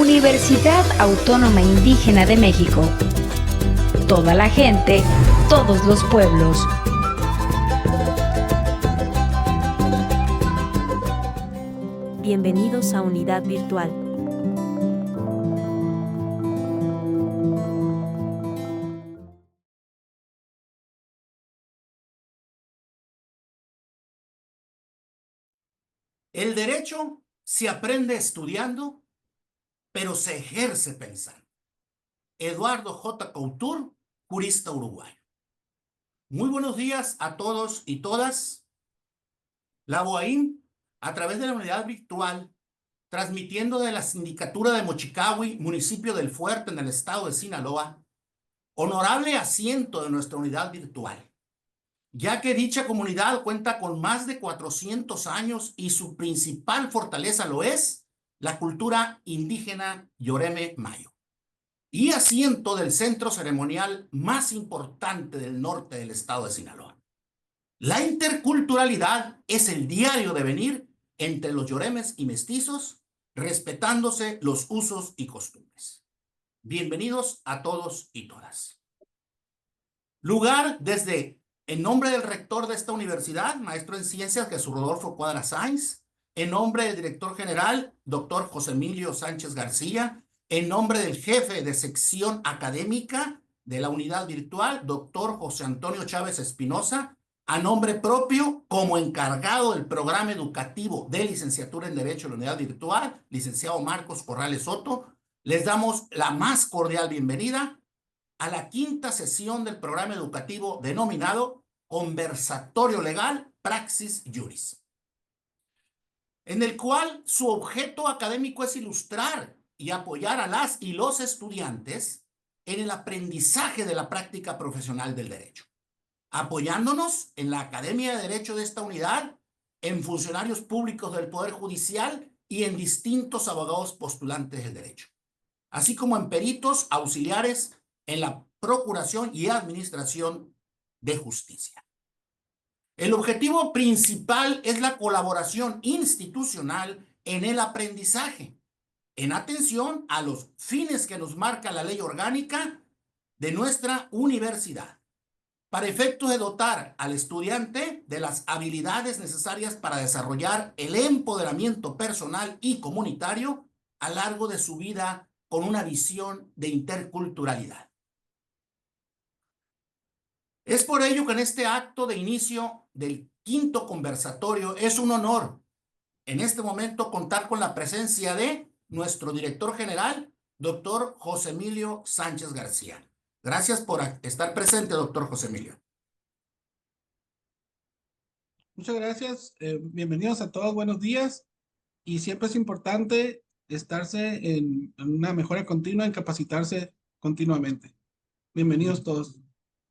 Universidad Autónoma Indígena de México. Toda la gente, todos los pueblos. Bienvenidos a Unidad Virtual. El derecho se aprende estudiando, pero se ejerce pensando. Eduardo J. Couture, jurista uruguayo. Muy buenos días a todos y todas. La BOAIN, a través de la unidad virtual, transmitiendo de la Sindicatura de Mochicahui, municipio del Fuerte, en el estado de Sinaloa, honorable asiento de nuestra unidad virtual, ya que dicha comunidad cuenta con más de 400 años y su principal fortaleza lo es la cultura indígena Yoreme Mayo, y asiento del centro ceremonial más importante del norte del estado de Sinaloa. La interculturalidad es el diario devenir entre los yoremes y mestizos, respetándose los usos y costumbres. Bienvenidos a todos y todas. Lugar desde, en nombre del rector de esta universidad, maestro en ciencias Jesús Rodolfo Cuadra Sáenz, en nombre del director general, doctor José Emilio Sánchez García, en nombre del jefe de sección académica de la unidad virtual, doctor José Antonio Chávez Espinosa, a nombre propio, como encargado del programa educativo de licenciatura en Derecho de la unidad virtual, licenciado Marcos Corrales Soto, les damos la más cordial bienvenida a la quinta sesión del programa educativo denominado Conversatorio Legal Praxis Juris, en el cual su objeto académico es ilustrar y apoyar a las y los estudiantes en el aprendizaje de la práctica profesional del derecho, apoyándonos en la Academia de Derecho de esta unidad, en funcionarios públicos del Poder Judicial y en distintos abogados postulantes del derecho, así como en peritos auxiliares en la procuración y administración de justicia. El objetivo principal es la colaboración institucional en el aprendizaje, en atención a los fines que nos marca la ley orgánica de nuestra universidad, para efectos de dotar al estudiante de las habilidades necesarias para desarrollar el empoderamiento personal y comunitario a lo largo de su vida con una visión de interculturalidad. Es por ello que en este acto de inicio del quinto conversatorio es un honor en este momento contar con la presencia de nuestro director general, doctor José Emilio Sánchez García. Gracias por estar presente, doctor José Emilio. Muchas gracias. Bienvenidos a todos. Buenos días. Y siempre es importante estarse en una mejora continua, en capacitarse continuamente. Bienvenidos todos.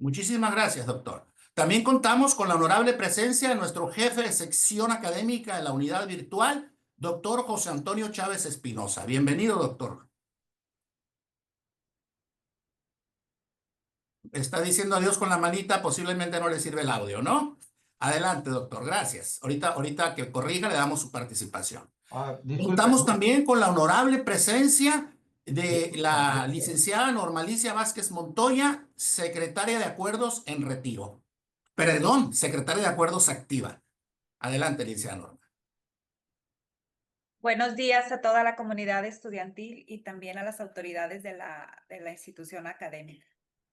Muchísimas gracias, doctor. También contamos con la honorable presencia de nuestro jefe de sección académica de la unidad virtual, doctor José Antonio Chávez Espinosa. Bienvenido, doctor. Está diciendo adiós con la manita, posiblemente no le sirve el audio, ¿no? Adelante, doctor, gracias. Ahorita que corrija le damos su participación. Contamos también con la honorable presencia de la licenciada Normalicia Vázquez Montoya, secretaria de Acuerdos en retiro. Perdón, secretaria de Acuerdos activa. Adelante, licenciada Norma. Buenos días a toda la comunidad estudiantil y también a las autoridades de la institución académica.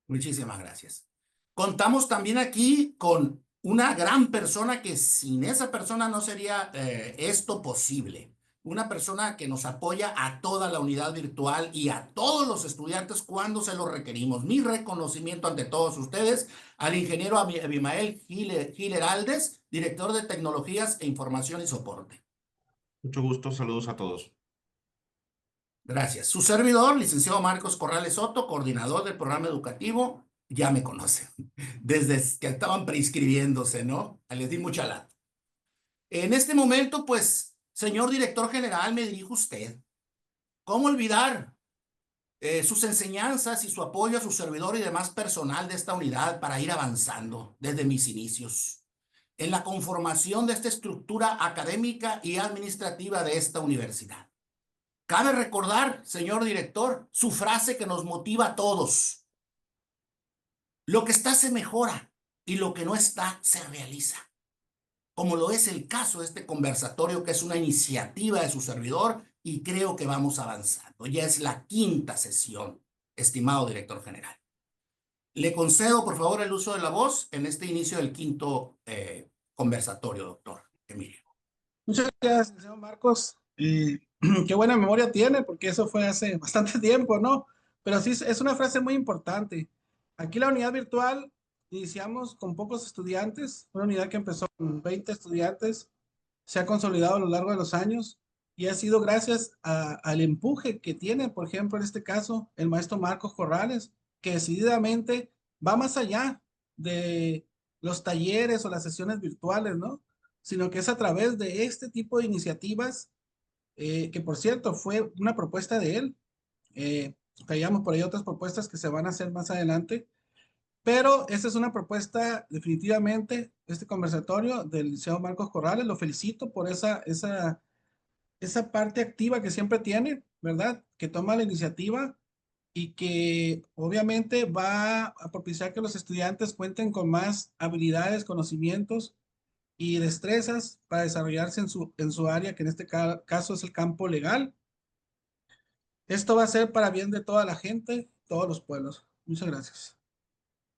Muchísimas gracias. Contamos también aquí con una gran persona que sin esa persona no sería esto posible. Una persona que nos apoya a toda la unidad virtual y a todos los estudiantes cuando se lo requerimos. Mi reconocimiento ante todos ustedes al ingeniero Abimael Gil Heraldes, director de Tecnologías e Información y Soporte. Mucho gusto, saludos a todos. Gracias. Su servidor, licenciado Marcos Corrales Soto, coordinador del programa educativo, ya me conocen, desde que estaban preinscribiéndose, ¿no? Les di mucha lata. En este momento, pues, señor director general, me dirijo a usted. ¿Cómo olvidar sus enseñanzas y su apoyo a su servidor y demás personal de esta unidad para ir avanzando desde mis inicios en la conformación de esta estructura académica y administrativa de esta universidad? Cabe recordar, señor director, su frase que nos motiva a todos. Lo que está se mejora y lo que no está se realiza. Como lo es el caso de este conversatorio, que es una iniciativa de su servidor, y creo que vamos avanzando. Ya es la 5ª sesión, estimado director general. Le concedo, por favor, el uso de la voz en este inicio del 5º conversatorio, doctor Emilio. Muchas gracias, señor Marcos. Qué buena memoria tiene, porque eso fue hace bastante tiempo, ¿no? Pero sí, es una frase muy importante. Aquí la unidad virtual iniciamos con pocos estudiantes, una unidad que empezó con 20 estudiantes, se ha consolidado a lo largo de los años y ha sido gracias al empuje que tiene, por ejemplo, en este caso, el maestro Marcos Corrales, que decididamente va más allá de los talleres o las sesiones virtuales, ¿no? Sino que es a través de este tipo de iniciativas, que por cierto fue una propuesta de él. Traíamos por ahí otras propuestas que se van a hacer más adelante, pero esta es una propuesta definitivamente, este conversatorio del licenciado Marcos Corrales. Lo felicito por esa parte activa que siempre tiene, ¿verdad? Que toma la iniciativa y que obviamente va a propiciar que los estudiantes cuenten con más habilidades, conocimientos y destrezas para desarrollarse en su área, que en este caso es el campo legal. Esto va a ser para bien de toda la gente, todos los pueblos. Muchas gracias.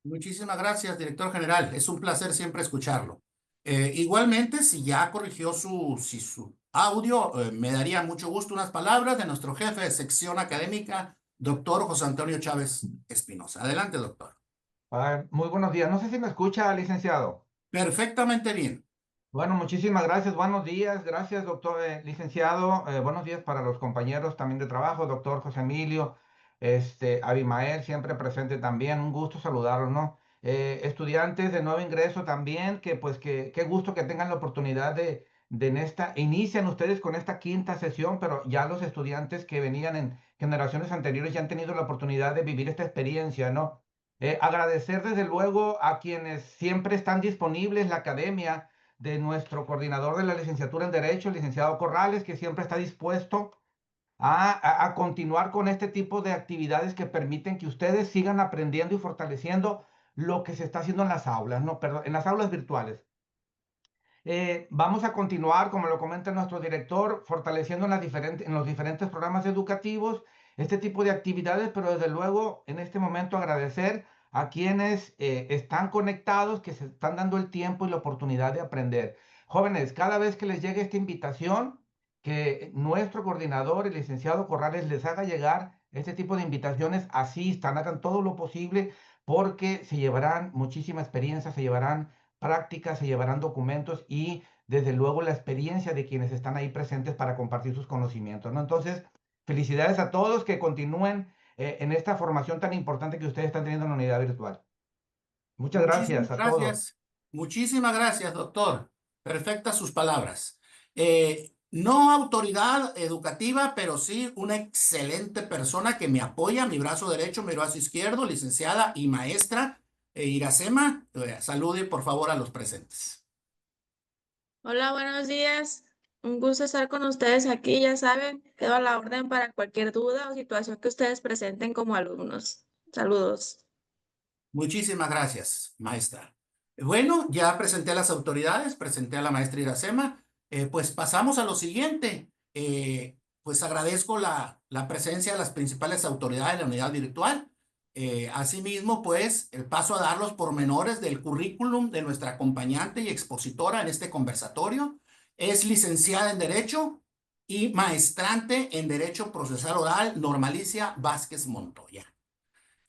Muchísimas gracias, director general. Es un placer siempre escucharlo. Igualmente, si ya corrigió su audio, me daría mucho gusto unas palabras de nuestro jefe de sección académica, doctor José Antonio Chávez Espinosa. Adelante, doctor. Muy buenos días. No sé si me escucha, licenciado. Perfectamente bien. Bueno, muchísimas gracias. Buenos días. Gracias, doctor, licenciado. Buenos días para los compañeros también de trabajo, doctor José Emilio, Abimael, siempre presente también. Un gusto saludarlos, ¿no? Estudiantes de nuevo ingreso también, que pues qué gusto que tengan la oportunidad inician ustedes con esta 5ª sesión, pero ya los estudiantes que venían en generaciones anteriores ya han tenido la oportunidad de vivir esta experiencia, ¿no? Agradecer desde luego a quienes siempre están disponibles, la academia de nuestro coordinador de la licenciatura en Derecho, el licenciado Corrales, que siempre está dispuesto a continuar con este tipo de actividades que permiten que ustedes sigan aprendiendo y fortaleciendo lo que se está haciendo en las aulas, no, perdón, en las aulas virtuales. Vamos a continuar, como lo comenta nuestro director, fortaleciendo en los diferentes programas educativos este tipo de actividades, pero desde luego en este momento agradecer a quienes están conectados, que se están dando el tiempo y la oportunidad de aprender. Jóvenes, cada vez que les llegue esta invitación, que nuestro coordinador, el licenciado Corrales, les haga llegar este tipo de invitaciones, asistan, hagan todo lo posible, porque se llevarán muchísima experiencia, se llevarán prácticas, se llevarán documentos y desde luego la experiencia de quienes están ahí presentes para compartir sus conocimientos, ¿no? Entonces, felicidades a todos, que continúen en esta formación tan importante que ustedes están teniendo en la unidad virtual. Muchas gracias a todos. Muchísimas gracias, doctor. Perfectas sus palabras. No autoridad educativa, pero sí una excelente persona que me apoya, mi brazo derecho, mi brazo izquierdo, licenciada y maestra Iracema. Salude por favor a los presentes. Hola, buenos días. Un gusto estar con ustedes aquí. Ya saben, quedo a la orden para cualquier duda o situación que ustedes presenten como alumnos. Saludos. Muchísimas gracias, maestra. Bueno, ya presenté a las autoridades, presenté a la maestra Iracema. Pues pasamos a lo siguiente. Pues agradezco la presencia de las principales autoridades de la unidad virtual. Asimismo, pues el paso a dar los pormenores del currículum de nuestra acompañante y expositora en este conversatorio. Es licenciada en Derecho y maestrante en Derecho Procesal Oral, Normalicia Vázquez Montoya.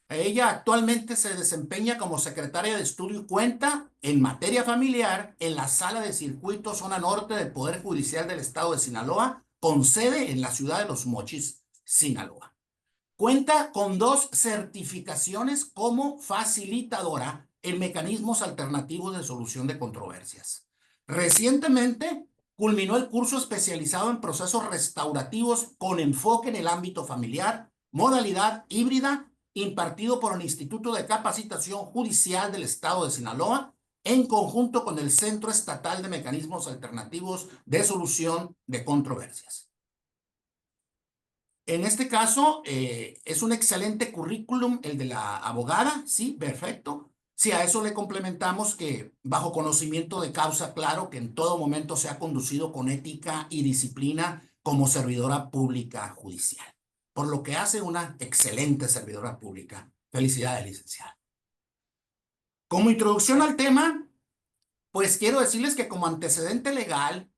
Ella actualmente se desempeña como secretaria de estudio y cuenta en materia familiar en la Sala de Circuito Zona Norte del Poder Judicial del Estado de Sinaloa, con sede en la ciudad de Los Mochis, Sinaloa. Cuenta con 2 certificaciones como facilitadora en mecanismos alternativos de solución de controversias. Recientemente culminó el curso especializado en procesos restaurativos con enfoque en el ámbito familiar, modalidad híbrida, impartido por el Instituto de Capacitación Judicial del Estado de Sinaloa, en conjunto con el Centro Estatal de Mecanismos Alternativos de Solución de Controversias. En este caso, es un excelente currículum el de la abogada, sí, perfecto. Si a eso le complementamos que bajo conocimiento de causa, claro, que en todo momento se ha conducido con ética y disciplina como servidora pública judicial, por lo que hace una excelente servidora pública. Felicidades, licenciada. Como introducción al tema, pues quiero decirles que como antecedente legal,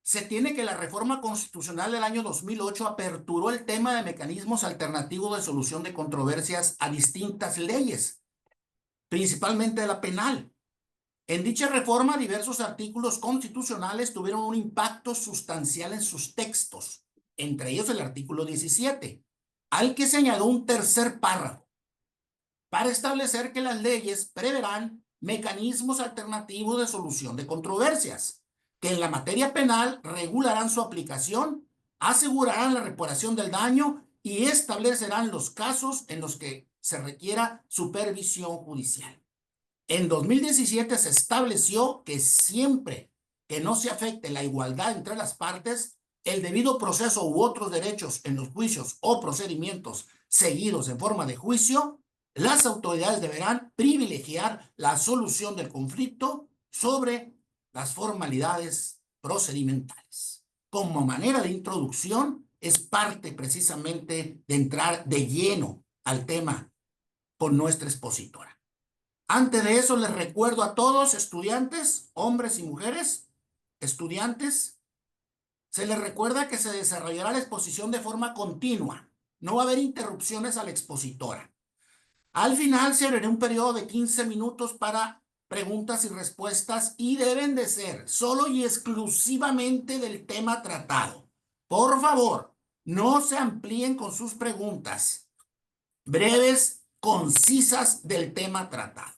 se tiene que la reforma constitucional del año 2008 aperturó el tema de mecanismos alternativos de solución de controversias a distintas leyes, principalmente la penal. En dicha reforma, diversos artículos constitucionales tuvieron un impacto sustancial en sus textos, entre ellos el artículo 17, al que se añadió un tercer párrafo, para establecer que las leyes preverán mecanismos alternativos de solución de controversias, que en la materia penal regularán su aplicación, asegurarán la reparación del daño y establecerán los casos en los que se requiera supervisión judicial. En 2017 se estableció que siempre que no se afecte la igualdad entre las partes, el debido proceso u otros derechos en los juicios o procedimientos seguidos en forma de juicio, las autoridades deberán privilegiar la solución del conflicto sobre las formalidades procedimentales. Como manera de introducción, es parte precisamente de entrar de lleno al tema con nuestra expositora. Antes de eso, les recuerdo a todos, estudiantes, hombres y mujeres, estudiantes, se les recuerda que se desarrollará la exposición de forma continua. No va a haber interrupciones a la expositora. Al final se abrirá un periodo de 15 minutos para preguntas y respuestas y deben de ser solo y exclusivamente del tema tratado. Por favor, no se amplíen con sus preguntas. Breves, concisas del tema tratado.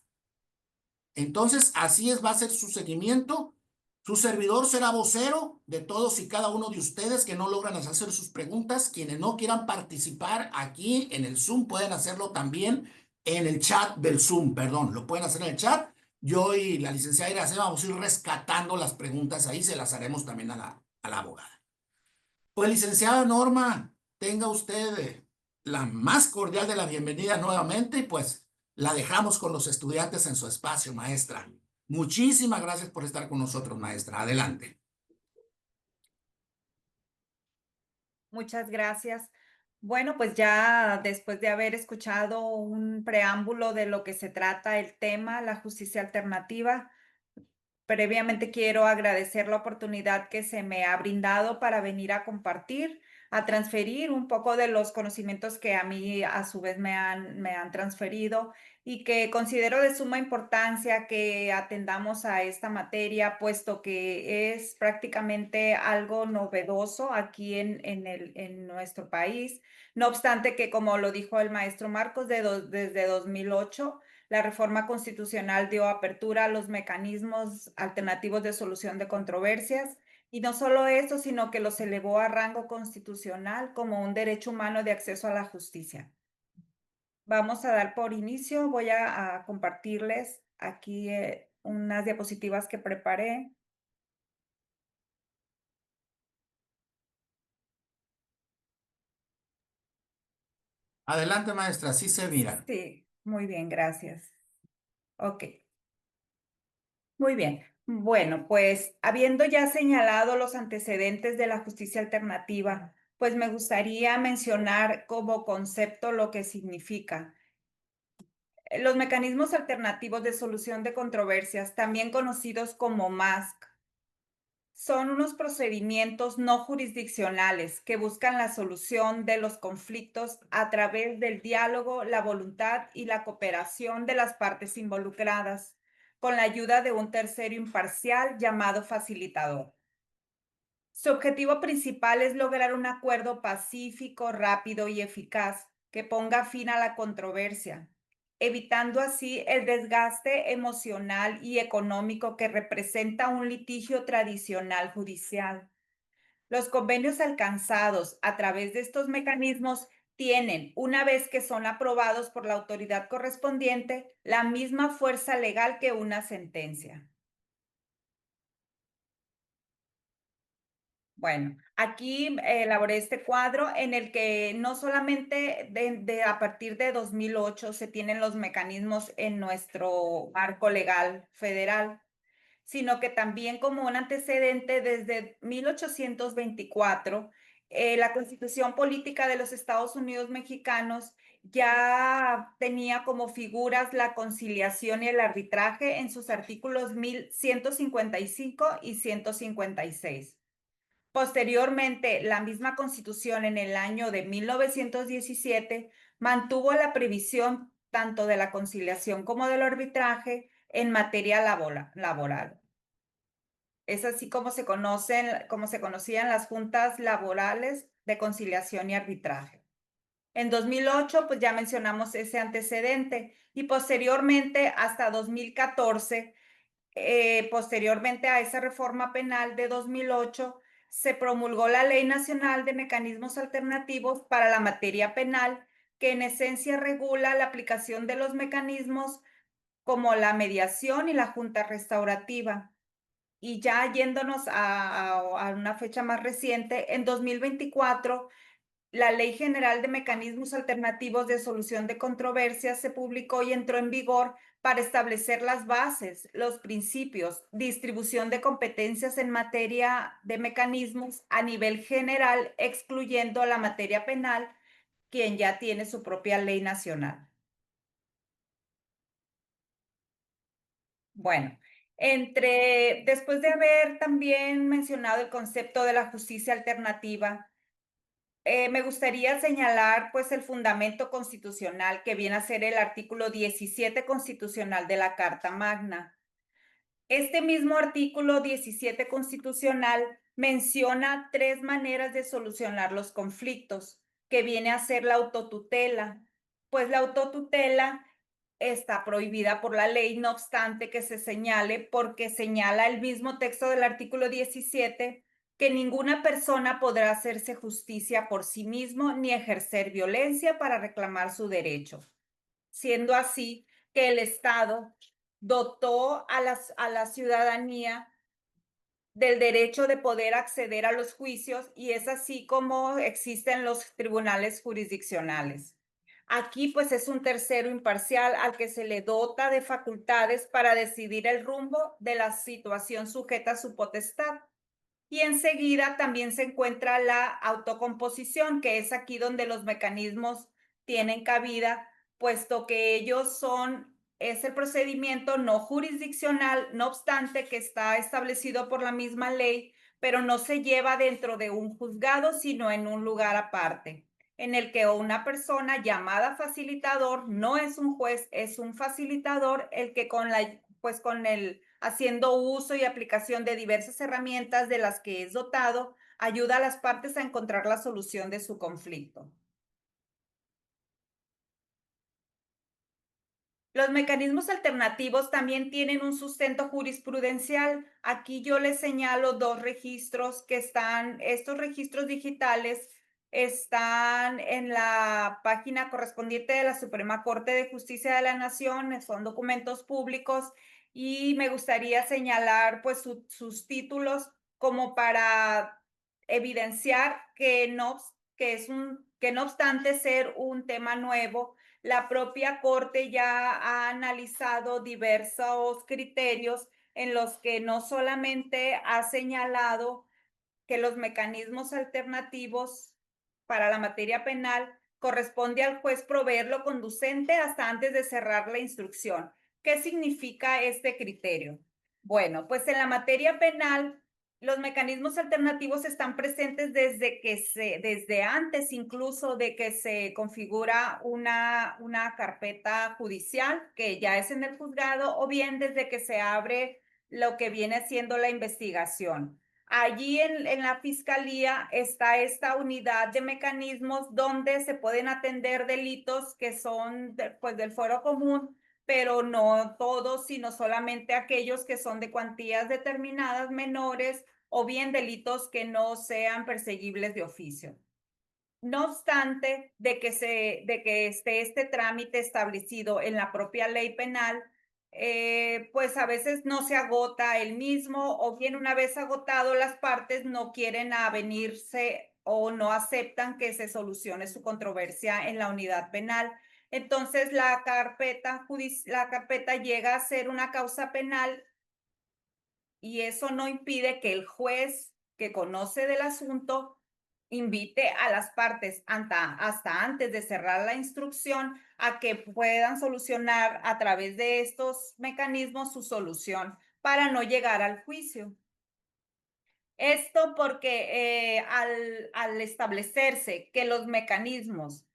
Entonces, así es, va a ser su seguimiento. Su servidor será vocero de todos y cada uno de ustedes que no logran hacer sus preguntas. Quienes no quieran participar aquí en el Zoom pueden hacerlo también en el chat del Zoom, perdón, lo pueden hacer en el chat. Yo y la licenciada Iracema vamos a ir rescatando las preguntas ahí, se las haremos también a la abogada. Pues, licenciada Norma, tenga usted la más cordial de la bienvenida nuevamente y pues la dejamos con los estudiantes en su espacio, maestra. Muchísimas gracias por estar con nosotros, maestra. Adelante. Muchas gracias. Bueno, pues ya después de haber escuchado un preámbulo de lo que se trata el tema, la justicia alternativa, previamente quiero agradecer la oportunidad que se me ha brindado para venir a compartir, a transferir un poco de los conocimientos que a mí a su vez me han transferido y que considero de suma importancia que atendamos a esta materia, puesto que es prácticamente algo novedoso aquí en nuestro país. No obstante que, como lo dijo el maestro Marcos, desde 2008, la reforma constitucional dio apertura a los mecanismos alternativos de solución de controversias. Y no solo eso, sino que los elevó a rango constitucional como un derecho humano de acceso a la justicia. Vamos a dar por inicio, voy a compartirles aquí unas diapositivas que preparé. Adelante, maestra, sí se mira. Sí, muy bien, gracias. Ok. Muy bien. Bueno, pues habiendo ya señalado los antecedentes de la justicia alternativa, pues me gustaría mencionar como concepto lo que significa. Los mecanismos alternativos de solución de controversias, también conocidos como MASC, son unos procedimientos no jurisdiccionales que buscan la solución de los conflictos a través del diálogo, la voluntad y la cooperación de las partes involucradas, con la ayuda de un tercero imparcial llamado facilitador. Su objetivo principal es lograr un acuerdo pacífico, rápido y eficaz que ponga fin a la controversia, evitando así el desgaste emocional y económico que representa un litigio tradicional judicial. Los convenios alcanzados a través de estos mecanismos tienen, una vez que son aprobados por la autoridad correspondiente, la misma fuerza legal que una sentencia. Bueno, Aquí elaboré este cuadro en el que no solamente a partir de 2008 se tienen los mecanismos en nuestro marco legal federal, sino que también como un antecedente desde 1824, la Constitución Política de los Estados Unidos Mexicanos ya tenía como figuras la conciliación y el arbitraje en sus artículos 1155 y 156. Posteriormente, la misma Constitución en el año de 1917 mantuvo la previsión tanto de la conciliación como del arbitraje en materia laboral. Es así como se conocían las juntas laborales de conciliación y arbitraje. En 2008, pues ya mencionamos ese antecedente y posteriormente hasta 2014, posteriormente a esa reforma penal de 2008, se promulgó la Ley Nacional de Mecanismos Alternativos para la Materia Penal, que en esencia regula la aplicación de los mecanismos como la mediación y la junta restaurativa. Y ya yéndonos a una fecha más reciente, en 2024, la Ley General de Mecanismos Alternativos de Solución de Controversias se publicó y entró en vigor para establecer las bases, los principios, distribución de competencias en materia de mecanismos a nivel general, excluyendo la materia penal, quien ya tiene su propia ley nacional. Bueno, después de haber también mencionado el concepto de la justicia alternativa, me gustaría señalar pues el fundamento constitucional que viene a ser el artículo 17 constitucional de la Carta Magna. Este mismo artículo 17 constitucional menciona 3 maneras de solucionar los conflictos, que viene a ser la autotutela. Pues la autotutela está prohibida por la ley, no obstante que se señale, porque señala el mismo texto del artículo 17 que ninguna persona podrá hacerse justicia por sí mismo ni ejercer violencia para reclamar su derecho. Siendo así que el Estado dotó a la ciudadanía del derecho de poder acceder a los juicios y es así como existen los tribunales jurisdiccionales. Aquí pues es un tercero imparcial al que se le dota de facultades para decidir el rumbo de la situación sujeta a su potestad. Y enseguida también se encuentra la autocomposición, que es aquí donde los mecanismos tienen cabida, puesto que es el procedimiento no jurisdiccional, no obstante que está establecido por la misma ley, pero no se lleva dentro de un juzgado, sino en un lugar aparte, en el que una persona llamada facilitador no es un juez, es un facilitador el que haciendo uso y aplicación de diversas herramientas de las que es dotado, ayuda a las partes a encontrar la solución de su conflicto. Los mecanismos alternativos también tienen un sustento jurisprudencial. Aquí yo les señalo 2 registros estos registros digitales están en la página correspondiente de la Suprema Corte de Justicia de la Nación, son documentos públicos y me gustaría señalar pues sus títulos como para evidenciar que no obstante ser un tema nuevo, la propia Corte ya ha analizado diversos criterios en los que no solamente ha señalado que los mecanismos alternativos para la materia penal corresponde al juez proveer lo conducente hasta antes de cerrar la instrucción. ¿Qué significa este criterio? Bueno, pues en la materia penal los mecanismos alternativos están presentes desde antes incluso de que se configura una carpeta judicial, que ya es en el juzgado, o bien desde que se abre lo que viene siendo la investigación. Allí en la fiscalía está esta unidad de mecanismos donde se pueden atender delitos que son del fuero común, pero no todos, sino solamente aquellos que son de cuantías determinadas menores o bien delitos que no sean perseguibles de oficio. No obstante de que esté este trámite establecido en la propia ley penal, pues a veces no se agota el mismo, o bien una vez agotado las partes no quieren avenirse o no aceptan que se solucione su controversia en la unidad penal. Entonces la carpeta llega a ser una causa penal y eso no impide que el juez que conoce del asunto invite a las partes hasta antes de cerrar la instrucción a que puedan solucionar a través de estos mecanismos su solución para no llegar al juicio. Esto porque al establecerse que en los mecanismos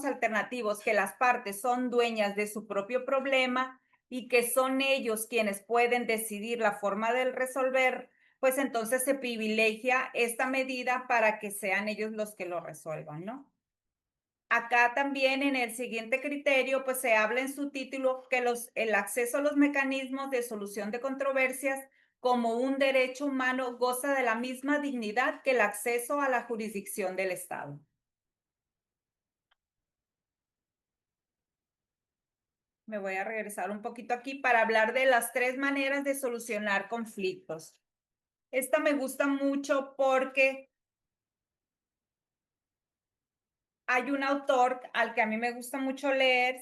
alternativos, que las partes son dueñas de su propio problema y que son ellos quienes pueden decidir la forma de resolver, pues entonces se privilegia esta medida para que sean ellos los que lo resuelvan, ¿no? Acá también en el siguiente criterio, pues se habla en su título que el acceso a los mecanismos de solución de controversias como un derecho humano goza de la misma dignidad que el acceso a la jurisdicción del Estado. Me voy a regresar un poquito aquí para hablar de las 3 maneras de solucionar conflictos. Esta me gusta mucho porque hay un autor al que a mí me gusta mucho leer,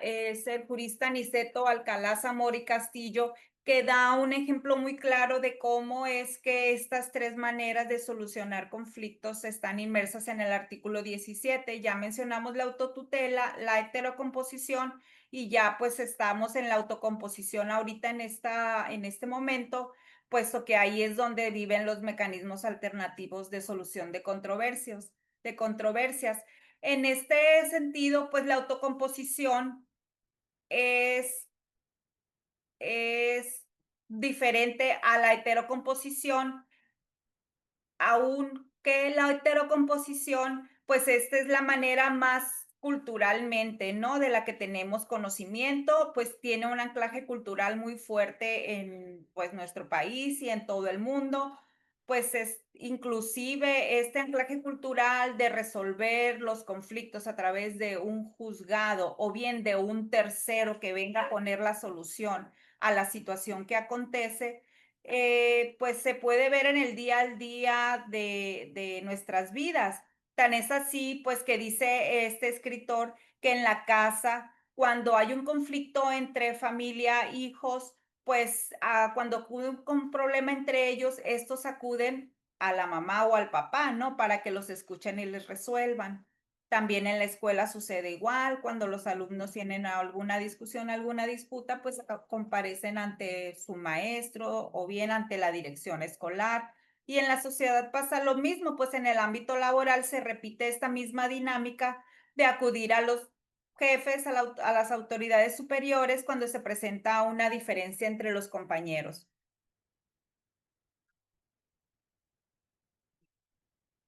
es el jurista Niceto Alcalá Zamora y Castillo, que da un ejemplo muy claro de cómo es que estas 3 maneras de solucionar conflictos están inmersas en el artículo 17. Ya mencionamos la autotutela, la heterocomposición, y ya pues estamos en la autocomposición ahorita en este momento, puesto que ahí es donde viven los mecanismos alternativos de solución de controversias. En este sentido, pues la autocomposición es diferente a la heterocomposición, aunque la heterocomposición, pues esta es la manera más culturalmente, ¿no? De la que tenemos conocimiento, pues tiene un anclaje cultural muy fuerte en pues nuestro país y en todo el mundo. Pues es inclusive este anclaje cultural de resolver los conflictos a través de un juzgado o bien de un tercero que venga a poner la solución a la situación que acontece, pues se puede ver en el día al día de nuestras vidas. Tan es así, pues que dice este escritor que en la casa, cuando hay un conflicto entre familia, hijos, pues cuando ocurre un problema entre ellos, estos acuden a la mamá o al papá, ¿no? Para que los escuchen y les resuelvan. También en la escuela sucede igual, cuando los alumnos tienen alguna discusión, alguna disputa, pues comparecen ante su maestro o bien ante la dirección escolar. Y en la sociedad pasa lo mismo, pues en el ámbito laboral se repite esta misma dinámica de acudir a los jefes, a las autoridades superiores cuando se presenta una diferencia entre los compañeros.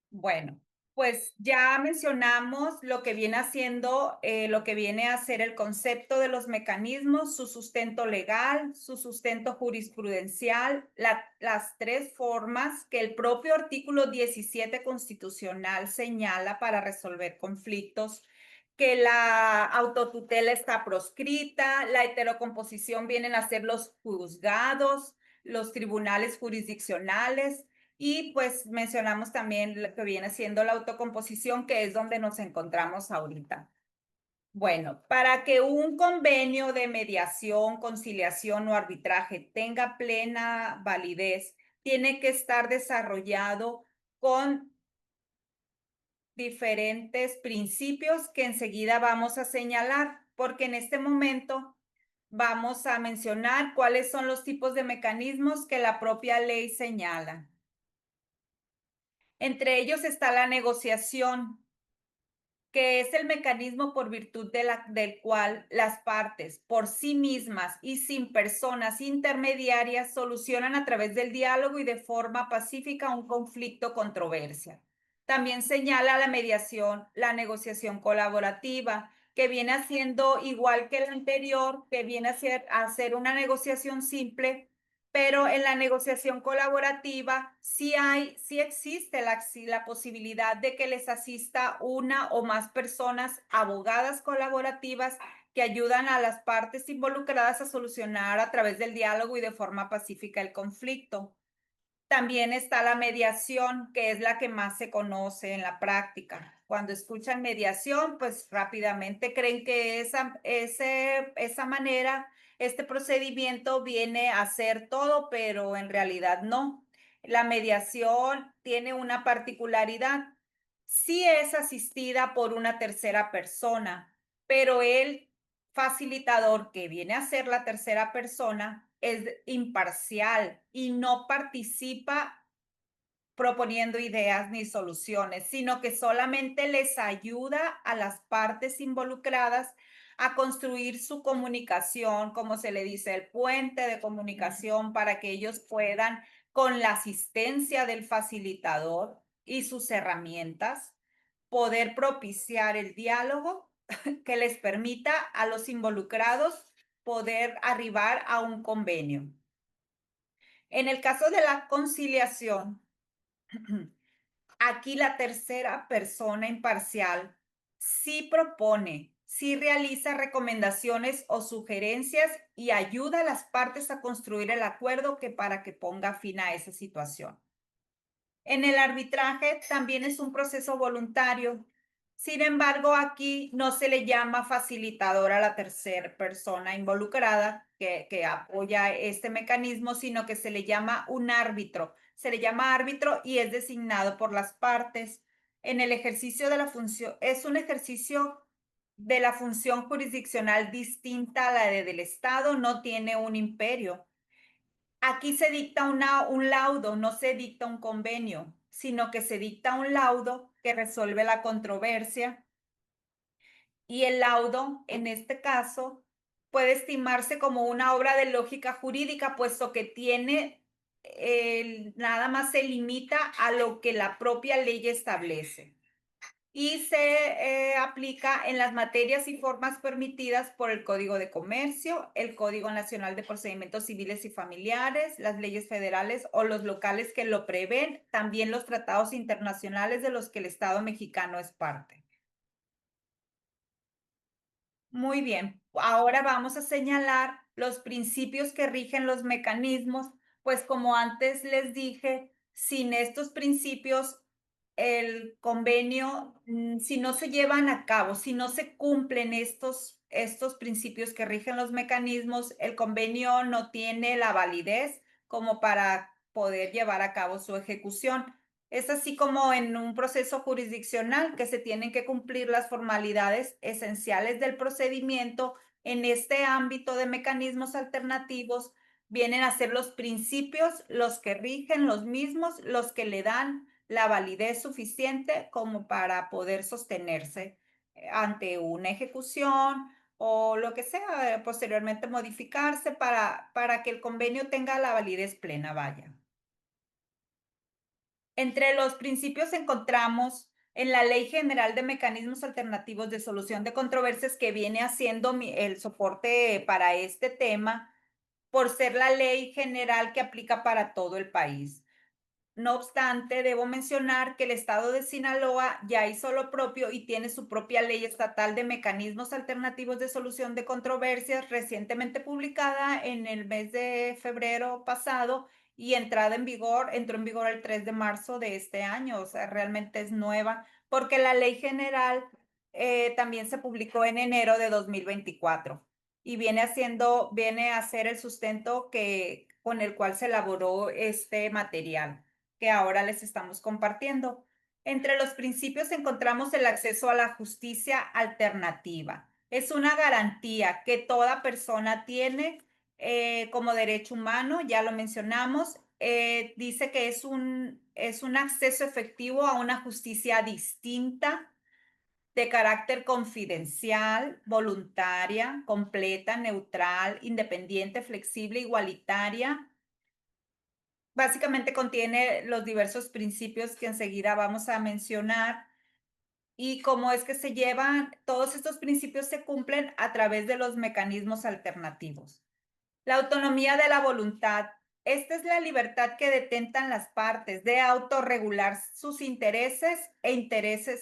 Bueno, pues ya mencionamos lo que viene haciendo, lo que viene a ser el concepto de los mecanismos, su sustento legal, su sustento jurisprudencial, las 3 formas que el propio artículo 17 constitucional señala para resolver conflictos, que la autotutela está proscrita, la heterocomposición vienen a ser los juzgados, los tribunales jurisdiccionales. Y pues mencionamos también lo que viene siendo la autocomposición, que es donde nos encontramos ahorita. Bueno, para que un convenio de mediación, conciliación o arbitraje tenga plena validez, tiene que estar desarrollado con diferentes principios que enseguida vamos a señalar, porque en este momento vamos a mencionar cuáles son los tipos de mecanismos que la propia ley señala. Entre ellos está la negociación, que es el mecanismo por virtud del cual las partes por sí mismas y sin personas intermediarias solucionan a través del diálogo y de forma pacífica un conflicto o controversia. También señala la mediación, la negociación colaborativa, que viene haciendo igual que el anterior, que viene a hacer una negociación simple Pero en la negociación colaborativa sí existe la posibilidad de que les asista una o más personas, abogadas colaborativas, que ayudan a las partes involucradas a solucionar a través del diálogo y de forma pacífica el conflicto. También está la mediación, que es la que más se conoce en la práctica. Cuando escuchan mediación, pues rápidamente creen que esa manera, este procedimiento viene a hacer todo, pero en realidad no. La mediación tiene una particularidad. Sí es asistida por una tercera persona, pero el facilitador, que viene a ser la tercera persona, es imparcial y no participa proponiendo ideas ni soluciones, sino que solamente les ayuda a las partes involucradas a construir su comunicación, como se le dice, el puente de comunicación, para que ellos puedan, con la asistencia del facilitador y sus herramientas, poder propiciar el diálogo que les permita a los involucrados poder arribar a un convenio. En el caso de la conciliación, aquí la tercera persona imparcial sí propone, sí realiza recomendaciones o sugerencias y ayuda a las partes a construir el acuerdo para que ponga fin a esa situación. En el arbitraje también es un proceso voluntario. Sin embargo, aquí no se le llama facilitador a la tercera persona involucrada que apoya este mecanismo, sino que se le llama un árbitro. Se le llama árbitro y es designado por las partes. En el ejercicio de la función, es un ejercicio de la función jurisdiccional distinta a la del Estado, no tiene un imperio. Aquí se dicta un laudo, no se dicta un convenio, sino que se dicta un laudo que resuelve la controversia. Y el laudo, en este caso, puede estimarse como una obra de lógica jurídica, puesto que nada más se limita a lo que la propia ley establece. Y se aplica en las materias y formas permitidas por el Código de Comercio, el Código Nacional de Procedimientos Civiles y Familiares, las leyes federales o los locales que lo prevén, también los tratados internacionales de los que el Estado mexicano es parte. Muy bien, ahora vamos a señalar los principios que rigen los mecanismos, pues como antes les dije, sin estos principios el convenio, si no se llevan a cabo, si no se cumplen estos principios que rigen los mecanismos, el convenio no tiene la validez como para poder llevar a cabo su ejecución. Es así como en un proceso jurisdiccional que se tienen que cumplir las formalidades esenciales del procedimiento. En este ámbito de mecanismos alternativos vienen a ser los principios los que rigen los mismos, los que le dan la validez suficiente como para poder sostenerse ante una ejecución o lo que sea, posteriormente modificarse para que el convenio tenga la validez plena, vaya. Entre los principios encontramos en la Ley General de Mecanismos Alternativos de Solución de Controversias, que viene haciendo el soporte para este tema, por ser la ley general que aplica para todo el país. No obstante, debo mencionar que el estado de Sinaloa ya hizo lo propio y tiene su propia ley estatal de mecanismos alternativos de solución de controversias, recientemente publicada en el mes de febrero pasado y entró en vigor el 3 de marzo de este año. O sea, realmente es nueva, porque la ley general también se publicó en enero de 2024 y viene a ser el sustento con el cual se elaboró este material que ahora les estamos compartiendo. Entre los principios encontramos el acceso a la justicia alternativa. Es una garantía que toda persona tiene como derecho humano, ya lo mencionamos. Dice que es un acceso efectivo a una justicia distinta, de carácter confidencial, voluntaria, completa, neutral, independiente, flexible, igualitaria. Básicamente contiene los diversos principios que enseguida vamos a mencionar y cómo es que se llevan, todos estos principios se cumplen a través de los mecanismos alternativos. La autonomía de la voluntad Esta es la libertad que detentan las partes de autorregular sus intereses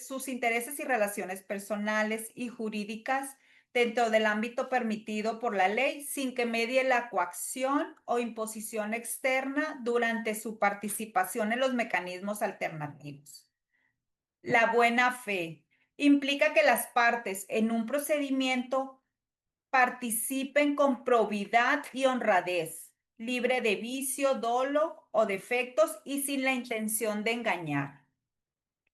sus intereses y relaciones personales y jurídicas dentro del ámbito permitido por la ley, sin que medie la coacción o imposición externa durante su participación en los mecanismos alternativos. La buena fe implica que las partes en un procedimiento participen con probidad y honradez, libre de vicio, dolo o defectos y sin la intención de engañar.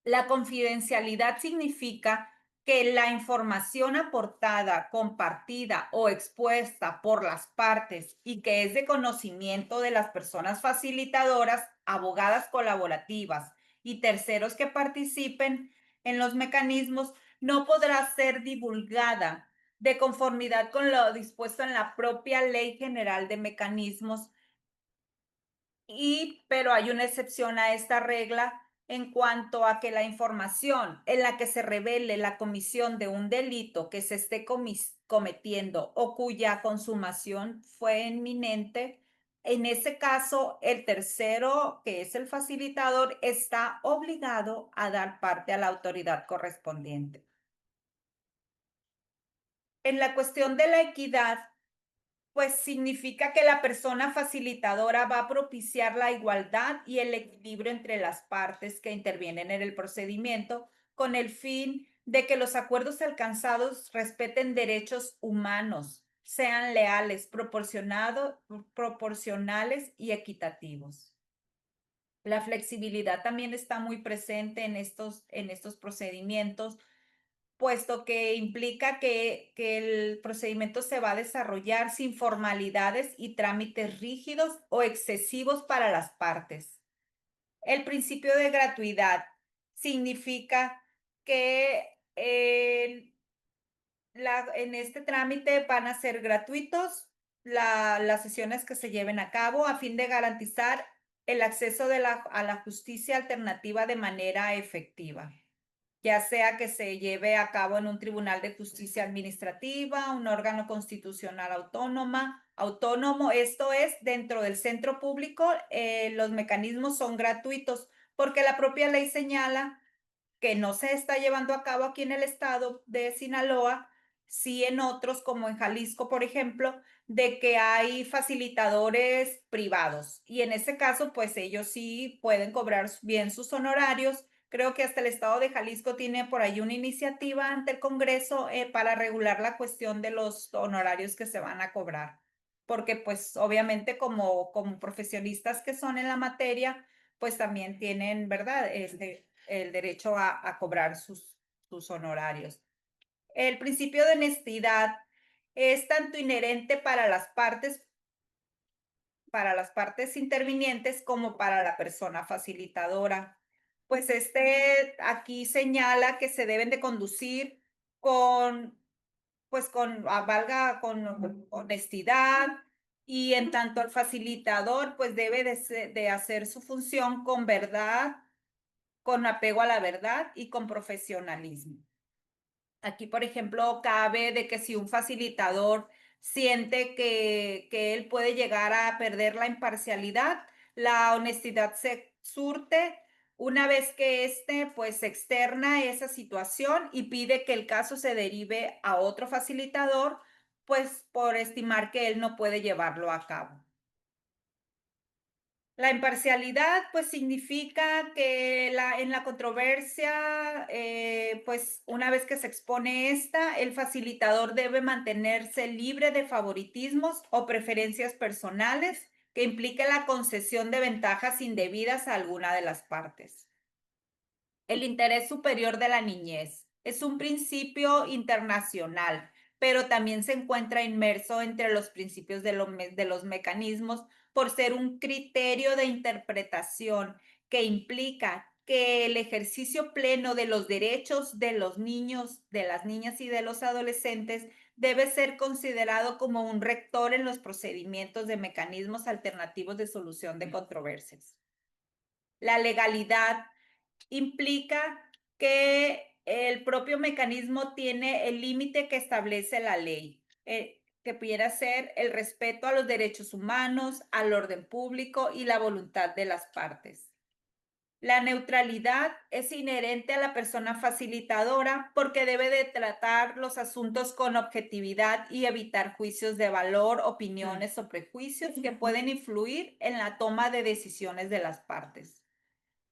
La confidencialidad significa que la información aportada, compartida o expuesta por las partes y que es de conocimiento de las personas facilitadoras, abogadas colaborativas y terceros que participen en los mecanismos no podrá ser divulgada de conformidad con lo dispuesto en la propia Ley General de Mecanismos, pero hay una excepción a esta regla en cuanto a que la información en la que se revele la comisión de un delito que se esté cometiendo o cuya consumación fue inminente, en ese caso el tercero, que es el facilitador, está obligado a dar parte a la autoridad correspondiente. En la cuestión de la equidad, pues significa que la persona facilitadora va a propiciar la igualdad y el equilibrio entre las partes que intervienen en el procedimiento con el fin de que los acuerdos alcanzados respeten derechos humanos, sean leales, proporcionales y equitativos. La flexibilidad también está muy presente en estos procedimientos, puesto que implica que el procedimiento se va a desarrollar sin formalidades y trámites rígidos o excesivos para las partes. El principio de gratuidad significa que en este trámite van a ser gratuitos las sesiones que se lleven a cabo a fin de garantizar el acceso a la justicia alternativa de manera efectiva, ya sea que se lleve a cabo en un tribunal de justicia administrativa, un órgano constitucional autónomo, esto es, dentro del centro público, los mecanismos son gratuitos, porque la propia ley señala que no se está llevando a cabo aquí en el estado de Sinaloa, sí en otros, como en Jalisco, por ejemplo, de que hay facilitadores privados. Y en ese caso, pues ellos sí pueden cobrar bien sus honorarios. Creo que hasta el estado de Jalisco tiene por ahí una iniciativa ante el Congreso para regular la cuestión de los honorarios que se van a cobrar. Porque pues obviamente como profesionistas que son en la materia, pues también tienen, ¿verdad? El derecho a cobrar sus honorarios. El principio de honestidad es tanto inherente para las partes intervinientes como para la persona facilitadora. Pues aquí señala que se deben de conducir con honestidad, y en tanto el facilitador pues debe de hacer su función con verdad, con apego a la verdad y con profesionalismo. Aquí, por ejemplo, cabe de que si un facilitador siente que él puede llegar a perder la imparcialidad, la honestidad se surte una vez que pues externa esa situación y pide que el caso se derive a otro facilitador, pues por estimar que él no puede llevarlo a cabo. La imparcialidad, pues, significa que en la controversia, pues, una vez que se expone el facilitador debe mantenerse libre de favoritismos o preferencias personales que implique la concesión de ventajas indebidas a alguna de las partes. El interés superior de la niñez es un principio internacional, pero también se encuentra inmerso entre los principios de los mecanismos por ser un criterio de interpretación que implica que el ejercicio pleno de los derechos de los niños, de las niñas y de los adolescentes debe ser considerado como un rector en los procedimientos de mecanismos alternativos de solución de controversias. La legalidad implica que el propio mecanismo tiene el límite que establece la ley. que pudiera ser el respeto a los derechos humanos, al orden público y la voluntad de las partes. La neutralidad es inherente a la persona facilitadora porque debe de tratar los asuntos con objetividad y evitar juicios de valor, opiniones o prejuicios que pueden influir en la toma de decisiones de las partes.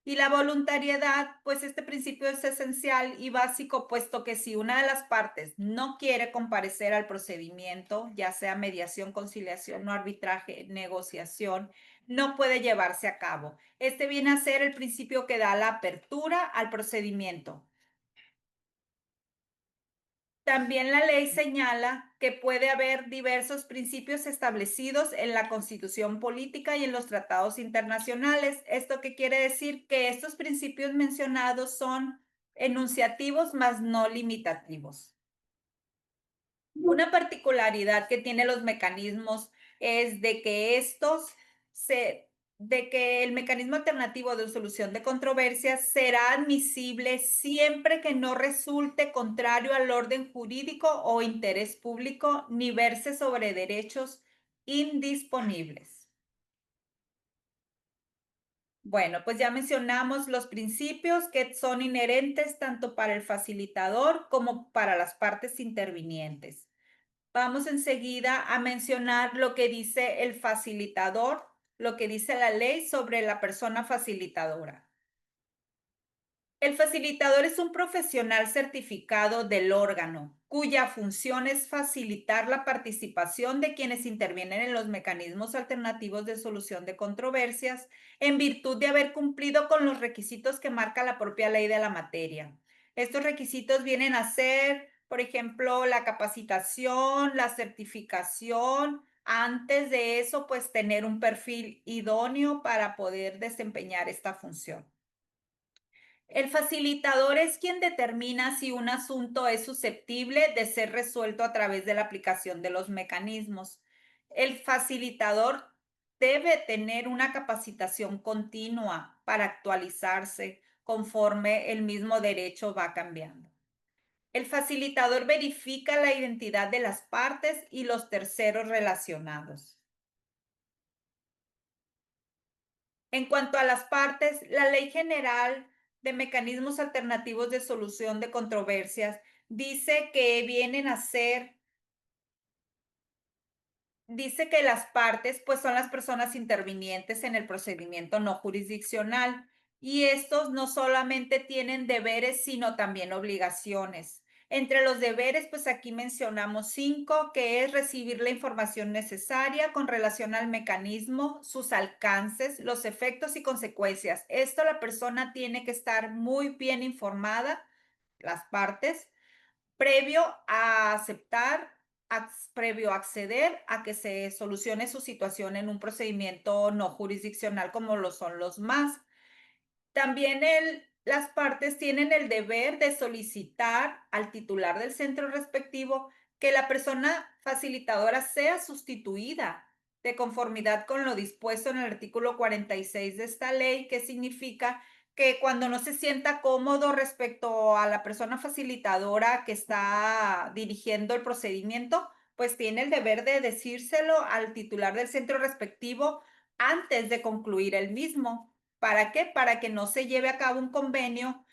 Y la voluntariedad, pues este principio es esencial y básico, puesto que si una de las partes no quiere comparecer al procedimiento, ya sea mediación, conciliación o arbitraje, negociación, no puede llevarse a cabo. Este viene a ser el principio que da la apertura al procedimiento. También la ley señala que puede haber diversos principios establecidos en la Constitución política y en los tratados internacionales. ¿Esto qué quiere decir? Que estos principios mencionados son enunciativos más no limitativos. Una particularidad que tienen los mecanismos es de que el mecanismo alternativo de solución de controversias será admisible siempre que no resulte contrario al orden jurídico o interés público ni verse sobre derechos indisponibles. Bueno, pues ya mencionamos los principios que son inherentes tanto para el facilitador como para las partes intervinientes. Vamos enseguida a mencionar lo que dice el facilitador, lo que dice la ley sobre la persona facilitadora. El facilitador es un profesional certificado del órgano, cuya función es facilitar la participación de quienes intervienen en los mecanismos alternativos de solución de controversias en virtud de haber cumplido con los requisitos que marca la propia ley de la materia. Estos requisitos vienen a ser, por ejemplo, la capacitación, la certificación. Antes de eso, pues tener un perfil idóneo para poder desempeñar esta función. El facilitador es quien determina si un asunto es susceptible de ser resuelto a través de la aplicación de los mecanismos. El facilitador debe tener una capacitación continua para actualizarse conforme el mismo derecho va cambiando. El facilitador verifica la identidad de las partes y los terceros relacionados. En cuanto a las partes, la Ley General de Mecanismos Alternativos de Solución de Controversias dice que dice que las partes pues son las personas intervinientes en el procedimiento no jurisdiccional y estos no solamente tienen deberes sino también obligaciones. Entre los deberes, pues aquí mencionamos 5, que es recibir la información necesaria con relación al mecanismo, sus alcances, los efectos y consecuencias. Esto la persona tiene que estar muy bien informada, las partes, previo a acceder a que se solucione su situación en un procedimiento no jurisdiccional como lo son los más. También las partes tienen el deber de solicitar al titular del centro respectivo que la persona facilitadora sea sustituida de conformidad con lo dispuesto en el artículo 46 de esta ley, que significa que cuando no se sienta cómodo respecto a la persona facilitadora que está dirigiendo el procedimiento, pues tiene el deber de decírselo al titular del centro respectivo antes de concluir el mismo. ¿Para qué? Para que no se lleve a cabo un convenio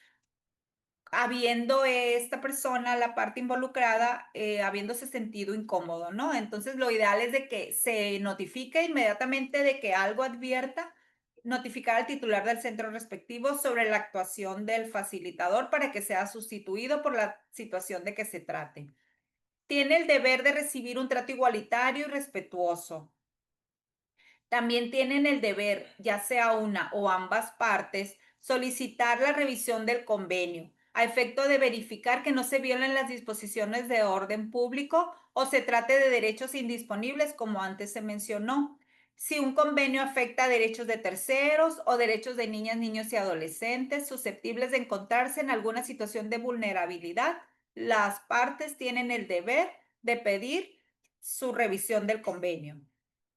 habiendo esta persona, la parte involucrada, habiéndose sentido incómodo, ¿no? Entonces, lo ideal es de que se notifique inmediatamente de que algo advierta, notificar al titular del centro respectivo sobre la actuación del facilitador para que sea sustituido por la situación de que se trate. Tiene el deber de recibir un trato igualitario y respetuoso. También tienen el deber, ya sea una o ambas partes, solicitar la revisión del convenio a efecto de verificar que no se violen las disposiciones de orden público o se trate de derechos indisponibles, como antes se mencionó. Si un convenio afecta derechos de terceros o derechos de niñas, niños y adolescentes susceptibles de encontrarse en alguna situación de vulnerabilidad, las partes tienen el deber de pedir su revisión del convenio.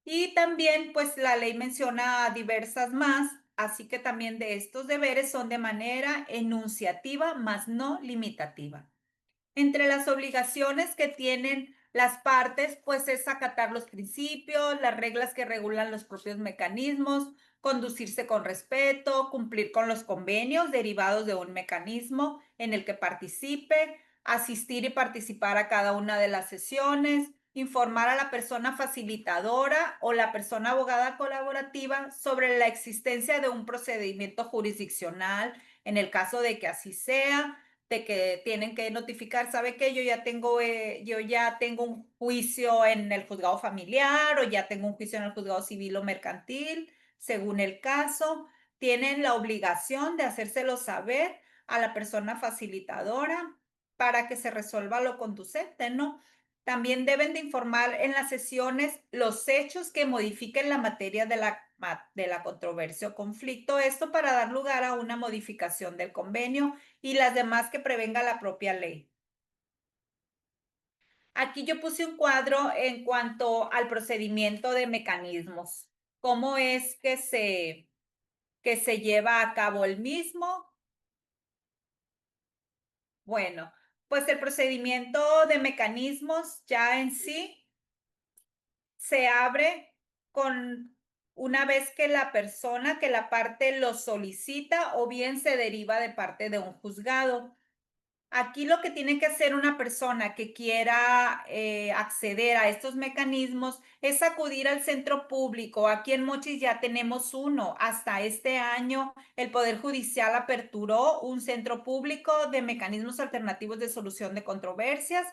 Y también, pues la ley menciona diversas más, así que también de estos deberes son de manera enunciativa, más no limitativa. Entre las obligaciones que tienen Las partes, pues, es acatar los principios, las reglas que regulan los propios mecanismos, conducirse con respeto, cumplir con los convenios derivados de un mecanismo en el que participe, asistir y participar a cada una de las sesiones, informar a la persona facilitadora o la persona abogada colaborativa sobre la existencia de un procedimiento jurisdiccional en el caso de que así sea, de que tienen que notificar, ¿sabe qué? Yo ya tengo un juicio en el juzgado familiar o ya tengo un juicio en el juzgado civil o mercantil, según el caso. Tienen la obligación de hacérselo saber a la persona facilitadora para que se resuelva lo conducente, ¿no? También deben de informar en las sesiones los hechos que modifiquen la materia de la controversia o conflicto, esto para dar lugar a una modificación del convenio y las demás que prevenga la propia ley. Aquí yo puse un cuadro en cuanto al procedimiento de mecanismos. ¿Cómo es que se lleva a cabo el mismo? Bueno, pues el procedimiento de mecanismos ya en sí se abre con una vez que la persona, que la parte lo solicita o bien se deriva de parte de un juzgado. Aquí lo que tiene que hacer una persona que quiera acceder a estos mecanismos es acudir al centro público. Aquí en Mochis ya tenemos uno. Hasta este año el Poder Judicial aperturó un centro público de mecanismos alternativos de solución de controversias.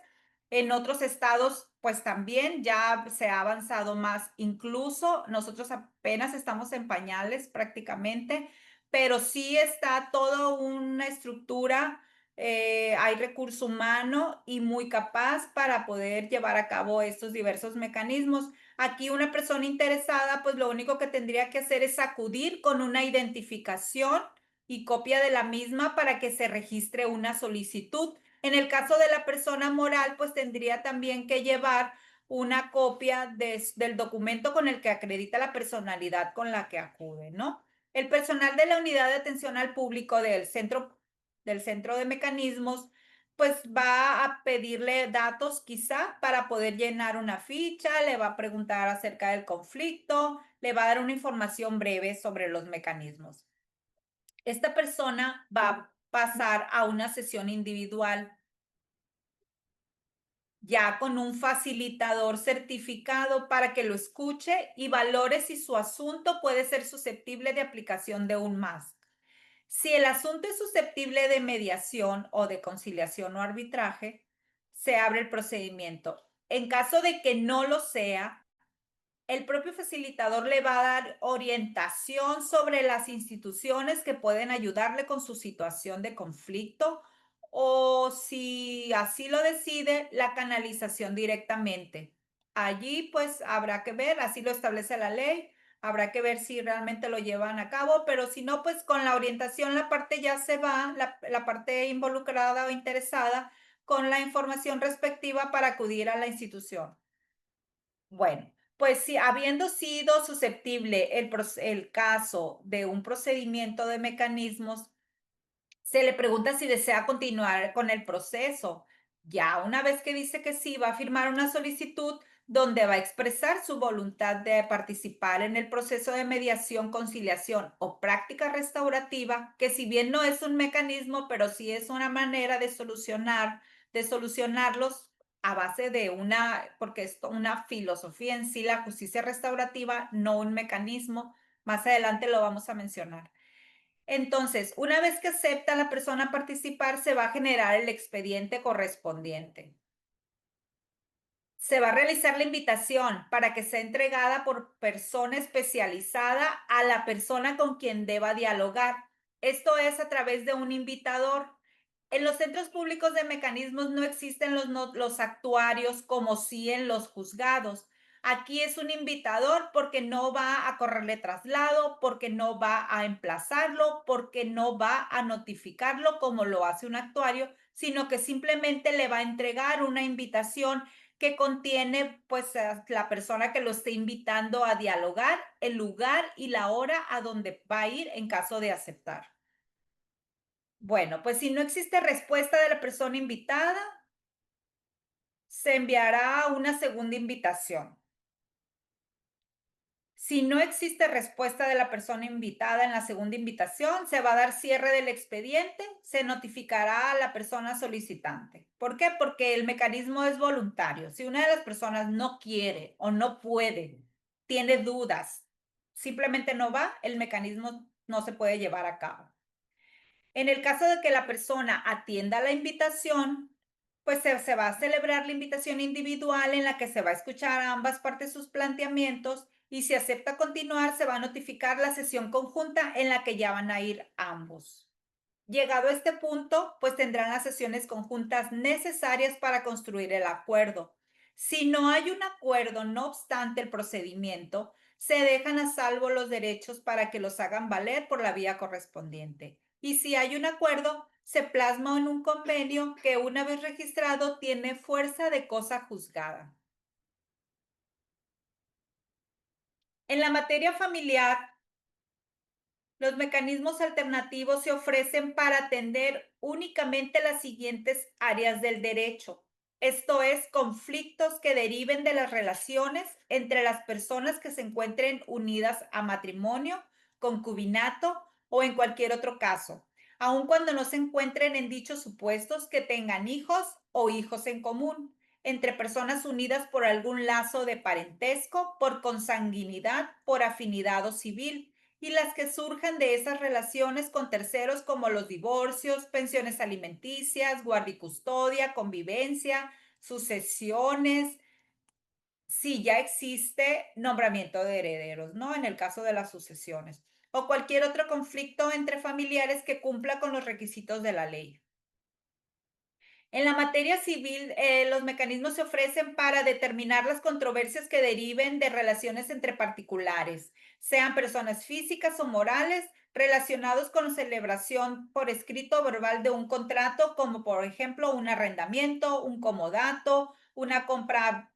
En otros estados, pues también ya se ha avanzado más. Incluso nosotros apenas estamos en pañales prácticamente, pero sí está toda una estructura, hay recurso humano y muy capaz para poder llevar a cabo estos diversos mecanismos. Aquí una persona interesada, pues lo único que tendría que hacer es acudir con una identificación y copia de la misma para que se registre una solicitud. En el caso de la persona moral, pues tendría también que llevar una copia del documento con el que acredita la personalidad con la que acude, ¿no? El personal de la unidad de atención al público del centro de mecanismos, pues va a pedirle datos quizá para poder llenar una ficha, le va a preguntar acerca del conflicto, le va a dar una información breve sobre los mecanismos. Esta persona va a pasar a una sesión individual ya con un facilitador certificado para que lo escuche y valore si su asunto puede ser susceptible de aplicación de un MASC. Si el asunto es susceptible de mediación o de conciliación o arbitraje, se abre el procedimiento. En caso de que no lo sea, el propio facilitador le va a dar orientación sobre las instituciones que pueden ayudarle con su situación de conflicto o, si así lo decide, la canalización directamente. Allí pues habrá que ver, así lo establece la ley, habrá que ver si realmente lo llevan a cabo, pero si no, pues con la orientación la parte ya se va, la parte involucrada o interesada, con la información respectiva para acudir a la institución. Bueno, pues si habiendo sido susceptible el caso de un procedimiento de mecanismos, se le pregunta si desea continuar con el proceso. Ya una vez que dice que sí, va a firmar una solicitud donde va a expresar su voluntad de participar en el proceso de mediación, conciliación o práctica restaurativa, que si bien no es un mecanismo, pero sí es una manera de solucionarlos a base de porque es una filosofía en sí, la justicia restaurativa, no un mecanismo. Más adelante lo vamos a mencionar. Entonces, una vez que acepta la persona participar, se va a generar el expediente correspondiente. Se va a realizar la invitación para que sea entregada por persona especializada a la persona con quien deba dialogar. Esto es a través de un invitador. En los centros públicos de mecanismos no existen los actuarios como sí en los juzgados. Aquí es un invitador porque no va a correrle traslado, porque no va a emplazarlo, porque no va a notificarlo como lo hace un actuario, sino que simplemente le va a entregar una invitación que contiene pues a la persona que lo esté invitando a dialogar, el lugar y la hora a donde va a ir en caso de aceptar. Bueno, pues si no existe respuesta de la persona invitada, se enviará una segunda invitación. Si no existe respuesta de la persona invitada en la segunda invitación, se va a dar cierre del expediente, se notificará a la persona solicitante. ¿Por qué? Porque el mecanismo es voluntario. Si una de las personas no quiere o no puede, tiene dudas, simplemente no va, el mecanismo no se puede llevar a cabo. En el caso de que la persona atienda la invitación, pues se va a celebrar la invitación individual en la que se va a escuchar a ambas partes sus planteamientos y si acepta continuar, se va a notificar la sesión conjunta en la que ya van a ir ambos. Llegado a este punto, pues tendrán las sesiones conjuntas necesarias para construir el acuerdo. Si no hay un acuerdo, no obstante el procedimiento, se dejan a salvo los derechos para que los hagan valer por la vía correspondiente. Y si hay un acuerdo, se plasma en un convenio que una vez registrado tiene fuerza de cosa juzgada. En la materia familiar, los mecanismos alternativos se ofrecen para atender únicamente las siguientes áreas del derecho. Esto es, conflictos que deriven de las relaciones entre las personas que se encuentren unidas a matrimonio, concubinato o en cualquier otro caso, aun cuando no se encuentren en dichos supuestos que tengan hijos o hijos en común, entre personas unidas por algún lazo de parentesco, por consanguinidad, por afinidad o civil, y las que surjan de esas relaciones con terceros como los divorcios, pensiones alimenticias, guardicustodia, convivencia, sucesiones, si ya existe nombramiento de herederos, ¿no? En el caso de las sucesiones, o cualquier otro conflicto entre familiares que cumpla con los requisitos de la ley. En la materia civil, los mecanismos se ofrecen para determinar las controversias que deriven de relaciones entre particulares, sean personas físicas o morales, relacionados con la celebración por escrito o verbal de un contrato, como por ejemplo un arrendamiento, un comodato, una compra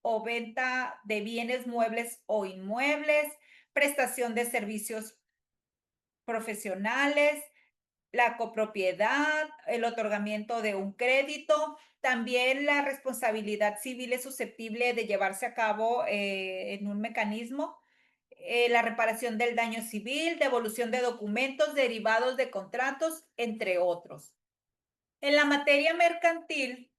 o venta de bienes muebles o inmuebles, prestación de servicios profesionales, la copropiedad, el otorgamiento de un crédito, también la responsabilidad civil es susceptible de llevarse a cabo en un mecanismo, la reparación del daño civil, devolución de documentos derivados de contratos, entre otros. En la materia mercantil,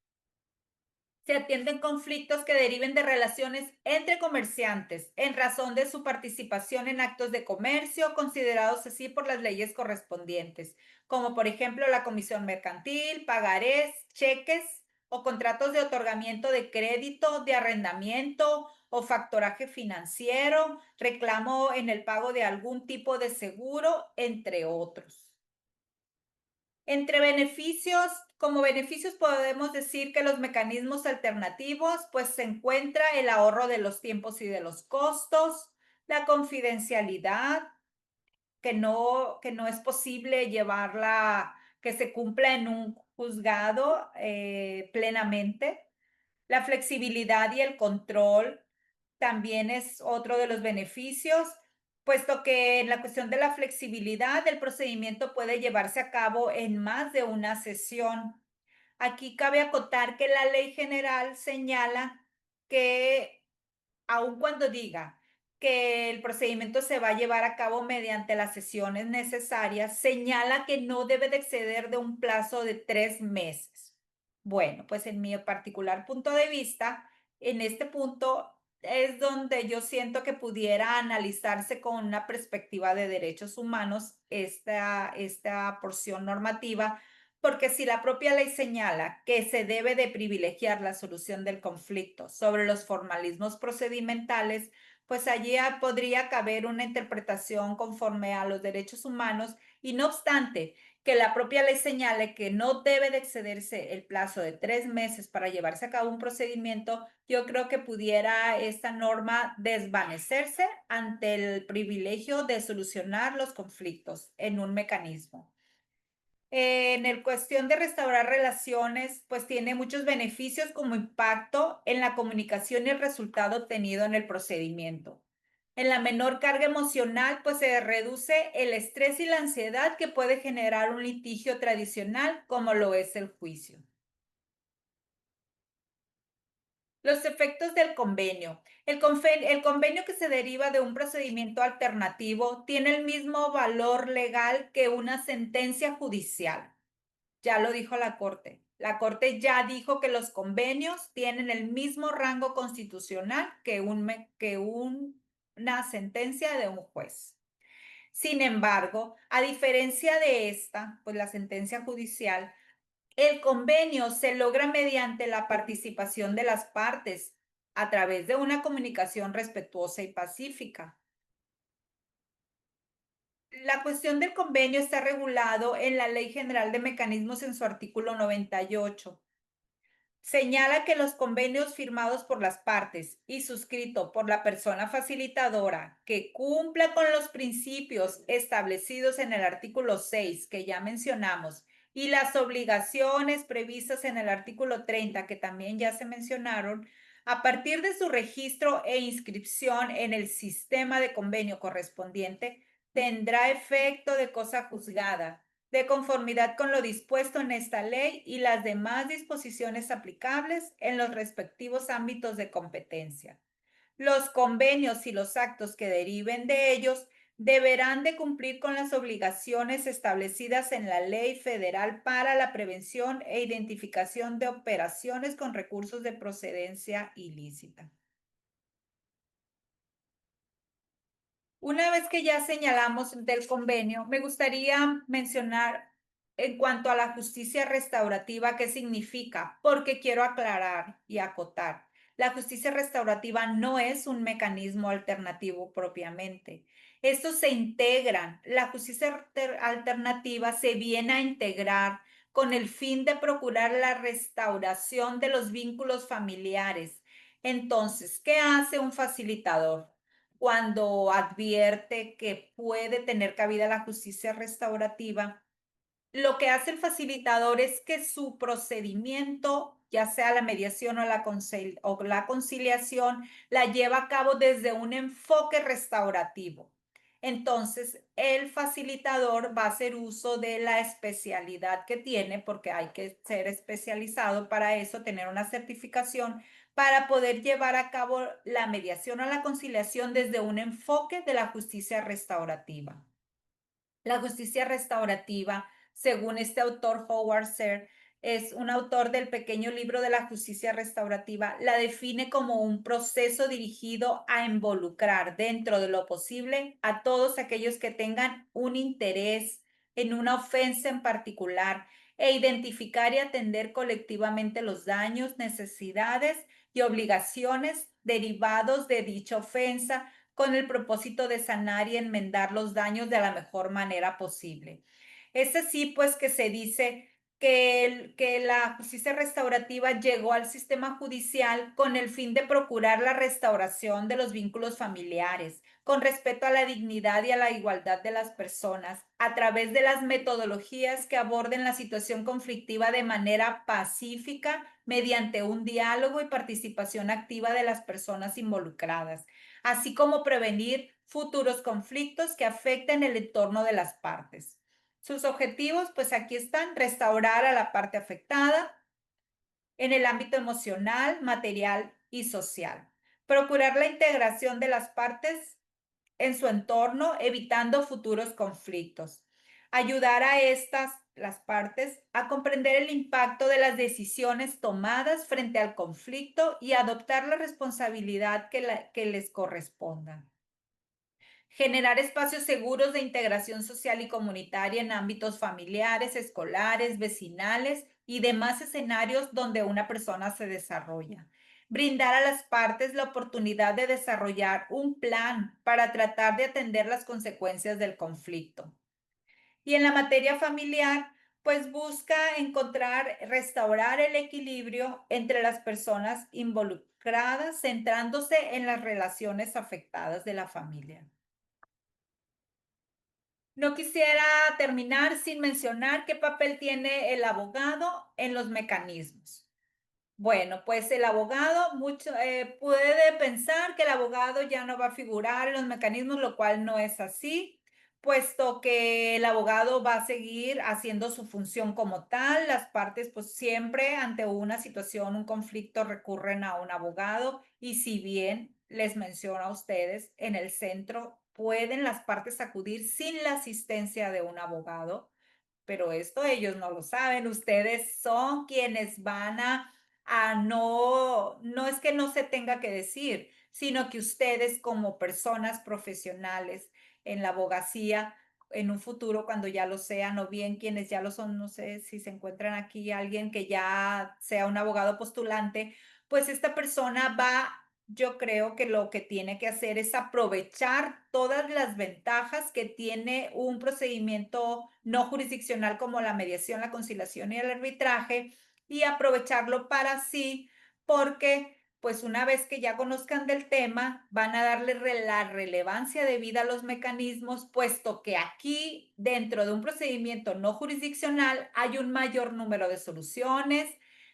se atienden conflictos que deriven de relaciones entre comerciantes en razón de su participación en actos de comercio considerados así por las leyes correspondientes, como por ejemplo la comisión mercantil, pagarés, cheques o contratos de otorgamiento de crédito, de arrendamiento o factoraje financiero, reclamo en el pago de algún tipo de seguro, entre otros. Entre beneficios, como beneficios podemos decir que los mecanismos alternativos, pues se encuentra el ahorro de los tiempos y de los costos, la confidencialidad, que no es posible llevarla, que se cumpla en un juzgado plenamente, la flexibilidad y el control también es otro de los beneficios, puesto que en la cuestión de la flexibilidad, el procedimiento puede llevarse a cabo en más de una sesión. Aquí cabe acotar que la ley general señala que, aun cuando diga que el procedimiento se va a llevar a cabo mediante las sesiones necesarias, señala que no debe de exceder de un plazo de 3 meses. Bueno, pues en mi particular punto de vista, en este punto es donde yo siento que pudiera analizarse con una perspectiva de derechos humanos esta porción normativa, porque si la propia ley señala que se debe de privilegiar la solución del conflicto sobre los formalismos procedimentales, pues allí podría caber una interpretación conforme a los derechos humanos y no obstante que la propia ley señale que no debe de excederse el plazo de 3 meses para llevarse a cabo un procedimiento, yo creo que pudiera esta norma desvanecerse ante el privilegio de solucionar los conflictos en un mecanismo. En el cuestión de restaurar relaciones, pues tiene muchos beneficios como impacto en la comunicación y el resultado obtenido en el procedimiento. En la menor carga emocional, pues se reduce el estrés y la ansiedad que puede generar un litigio tradicional como lo es el juicio. Los efectos del convenio. El convenio que se deriva de un procedimiento alternativo tiene el mismo valor legal que una sentencia judicial. Ya lo dijo la Corte. La Corte ya dijo que los convenios tienen el mismo rango constitucional que una sentencia de un juez. Sin embargo, a diferencia de esta, pues la sentencia judicial, el convenio se logra mediante la participación de las partes a través de una comunicación respetuosa y pacífica. La cuestión del convenio está regulado en la Ley General de Mecanismos en su artículo 98. Señala que los convenios firmados por las partes y suscrito por la persona facilitadora que cumpla con los principios establecidos en el artículo 6 que ya mencionamos y las obligaciones previstas en el artículo 30 que también ya se mencionaron, a partir de su registro e inscripción en el sistema de convenio correspondiente, tendrá efecto de cosa juzgada, de conformidad con lo dispuesto en esta ley y las demás disposiciones aplicables en los respectivos ámbitos de competencia. Los convenios y los actos que deriven de ellos deberán de cumplir con las obligaciones establecidas en la Ley Federal para la prevención e identificación de operaciones con recursos de procedencia ilícita. Una vez que ya señalamos del convenio, me gustaría mencionar en cuanto a la justicia restaurativa qué significa, porque quiero aclarar y acotar. La justicia restaurativa no es un mecanismo alternativo propiamente. Estos se integran, la justicia alternativa se viene a integrar con el fin de procurar la restauración de los vínculos familiares. Entonces, ¿qué hace un facilitador cuando advierte que puede tener cabida la justicia restaurativa? Lo que hace el facilitador es que su procedimiento, ya sea la mediación o la conciliación, la lleva a cabo desde un enfoque restaurativo. Entonces, el facilitador va a hacer uso de la especialidad que tiene, porque hay que ser especializado para eso, tener una certificación para poder llevar a cabo la mediación o la conciliación desde un enfoque de la justicia restaurativa. La justicia restaurativa, según este autor Howard Serr, es un autor del pequeño libro de la justicia restaurativa, la define como un proceso dirigido a involucrar dentro de lo posible a todos aquellos que tengan un interés en una ofensa en particular e identificar y atender colectivamente los daños, necesidades y obligaciones derivados de dicha ofensa con el propósito de sanar y enmendar los daños de la mejor manera posible. Es así, pues, que se dice que la justicia restaurativa llegó al sistema judicial con el fin de procurar la restauración de los vínculos familiares, con respeto a la dignidad y a la igualdad de las personas, a través de las metodologías que aborden la situación conflictiva de manera pacífica, mediante un diálogo y participación activa de las personas involucradas, así como prevenir futuros conflictos que afecten el entorno de las partes. Sus objetivos, pues aquí están: restaurar a la parte afectada en el ámbito emocional, material y social. Procurar la integración de las partes en su entorno, evitando futuros conflictos. Ayudar a las partes, a comprender el impacto de las decisiones tomadas frente al conflicto y adoptar la responsabilidad que les corresponda. Generar espacios seguros de integración social y comunitaria en ámbitos familiares, escolares, vecinales y demás escenarios donde una persona se desarrolla. Brindar a las partes la oportunidad de desarrollar un plan para tratar de atender las consecuencias del conflicto. Y en la materia familiar, pues busca restaurar el equilibrio entre las personas involucradas, centrándose en las relaciones afectadas de la familia. No quisiera terminar sin mencionar qué papel tiene el abogado en los mecanismos. Bueno, pues el abogado puede pensar que el abogado ya no va a figurar en los mecanismos, lo cual no es así, puesto que el abogado va a seguir haciendo su función como tal. Las partes, pues siempre ante una situación, un conflicto, recurren a un abogado y si bien les menciono a ustedes, en el centro pueden las partes acudir sin la asistencia de un abogado, pero esto ellos no lo saben. Ustedes son quienes van no es que no se tenga que decir, sino que ustedes como personas profesionales en la abogacía, en un futuro cuando ya lo sean, o bien quienes ya lo son, no sé si se encuentran aquí alguien que ya sea un abogado postulante, pues esta persona va, yo creo que lo que tiene que hacer es aprovechar todas las ventajas que tiene un procedimiento no jurisdiccional como la mediación, la conciliación y el arbitraje, y aprovecharlo para sí, porque pues una vez que ya conozcan del tema, van a darle la relevancia debida a los mecanismos, puesto que aquí, dentro de un procedimiento no jurisdiccional, hay un mayor número de soluciones,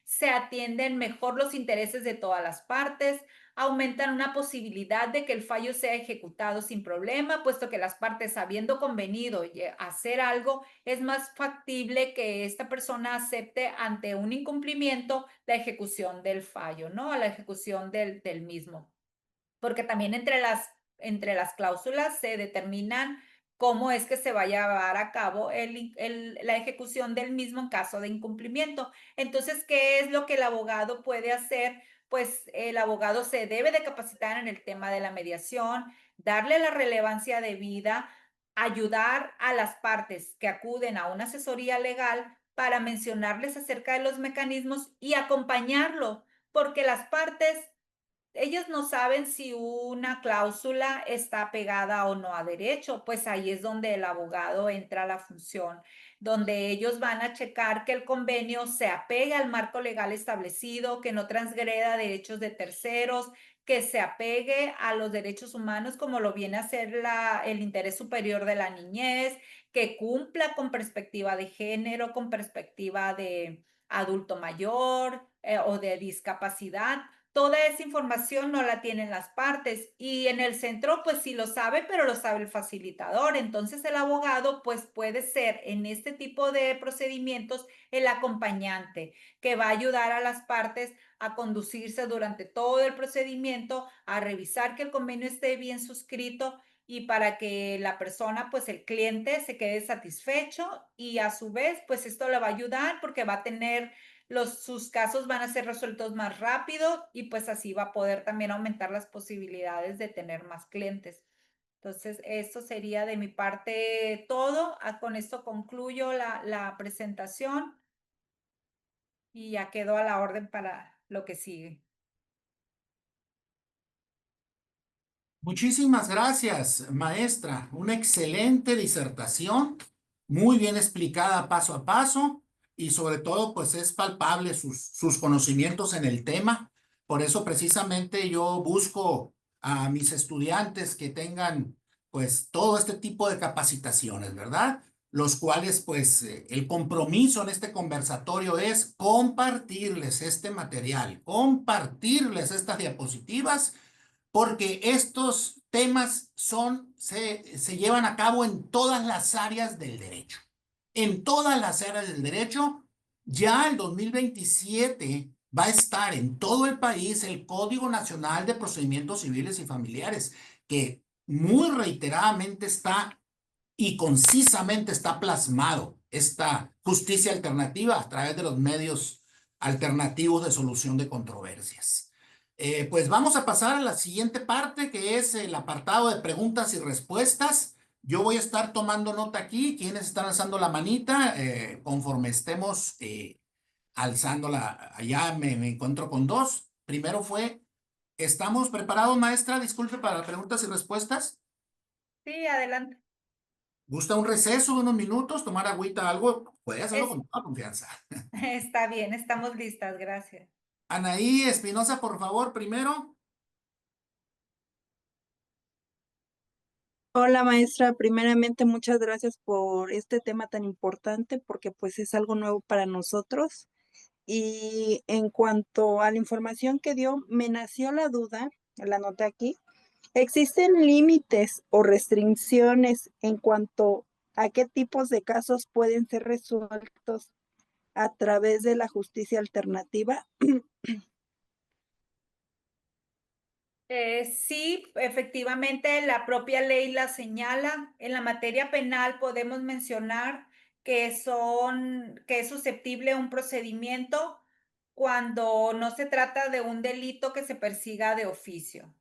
se atienden mejor los intereses de todas las partes, aumentan una posibilidad de que el fallo sea ejecutado sin problema, puesto que las partes, habiendo convenido hacer algo, es más factible que esta persona acepte ante un incumplimiento la ejecución del fallo, ¿no? La ejecución del mismo. Porque también entre las cláusulas se determinan cómo es que se va a llevar a cabo la ejecución del mismo en caso de incumplimiento. Entonces, ¿qué es lo que el abogado puede hacer? Pues el abogado se debe de capacitar en el tema de la mediación, darle la relevancia debida, ayudar a las partes que acuden a una asesoría legal para mencionarles acerca de los mecanismos y acompañarlo, porque las partes ellos no saben si una cláusula está pegada o no a derecho, pues ahí es donde el abogado entra a la función, donde ellos van a checar que el convenio se apegue al marco legal establecido, que no transgreda derechos de terceros, que se apegue a los derechos humanos como lo viene a hacer el interés superior de la niñez, que cumpla con perspectiva de género, con perspectiva de adulto mayor o de discapacidad. Toda esa información no la tienen las partes y en el centro pues sí lo sabe, pero lo sabe el facilitador. Entonces el abogado pues puede ser en este tipo de procedimientos el acompañante que va a ayudar a las partes a conducirse durante todo el procedimiento, a revisar que el convenio esté bien suscrito y para que la persona, pues el cliente se quede satisfecho y a su vez pues esto le va a ayudar porque va a tener sus casos van a ser resueltos más rápido y pues así va a poder también aumentar las posibilidades de tener más clientes. Entonces, eso sería de mi parte todo. Con esto concluyo la presentación y ya quedo a la orden para lo que sigue. Muchísimas gracias, maestra. Una excelente disertación, muy bien explicada paso a paso y sobre todo pues es palpable sus conocimientos en el tema. Por eso precisamente yo busco a mis estudiantes que tengan pues todo este tipo de capacitaciones, ¿verdad? Los cuales pues el compromiso en este conversatorio es compartirles este material, compartirles estas diapositivas porque estos temas se llevan a cabo en todas las áreas del derecho. En todas las áreas del derecho, ya el 2027 va a estar en todo el país el Código Nacional de Procedimientos Civiles y Familiares, que muy reiteradamente está y concisamente está plasmado esta justicia alternativa a través de los medios alternativos de solución de controversias. Pues vamos a pasar a la siguiente parte, que es el apartado de preguntas y respuestas. Yo voy a estar tomando nota aquí, quienes están alzando la manita, conforme estemos alzándola. Allá me encuentro con dos. Primero ¿estamos preparados, maestra? Disculpe para preguntas y respuestas. Sí, adelante. ¿Gusta un receso de unos minutos, tomar agüita, algo? Puede hacerlo con toda confianza. Está bien, estamos listas, gracias. Anaí Espinosa, por favor, primero. Hola maestra, primeramente muchas gracias por este tema tan importante porque pues es algo nuevo para nosotros. Y en cuanto a la información que dio, me nació la duda, la anoté aquí, ¿Existen límites o restricciones en cuanto a qué tipos de casos pueden ser resueltos a través de la justicia alternativa? Sí, efectivamente, la propia ley la señala. En la materia penal podemos mencionar que es susceptible un procedimiento cuando no se trata de un delito que se persiga de oficio.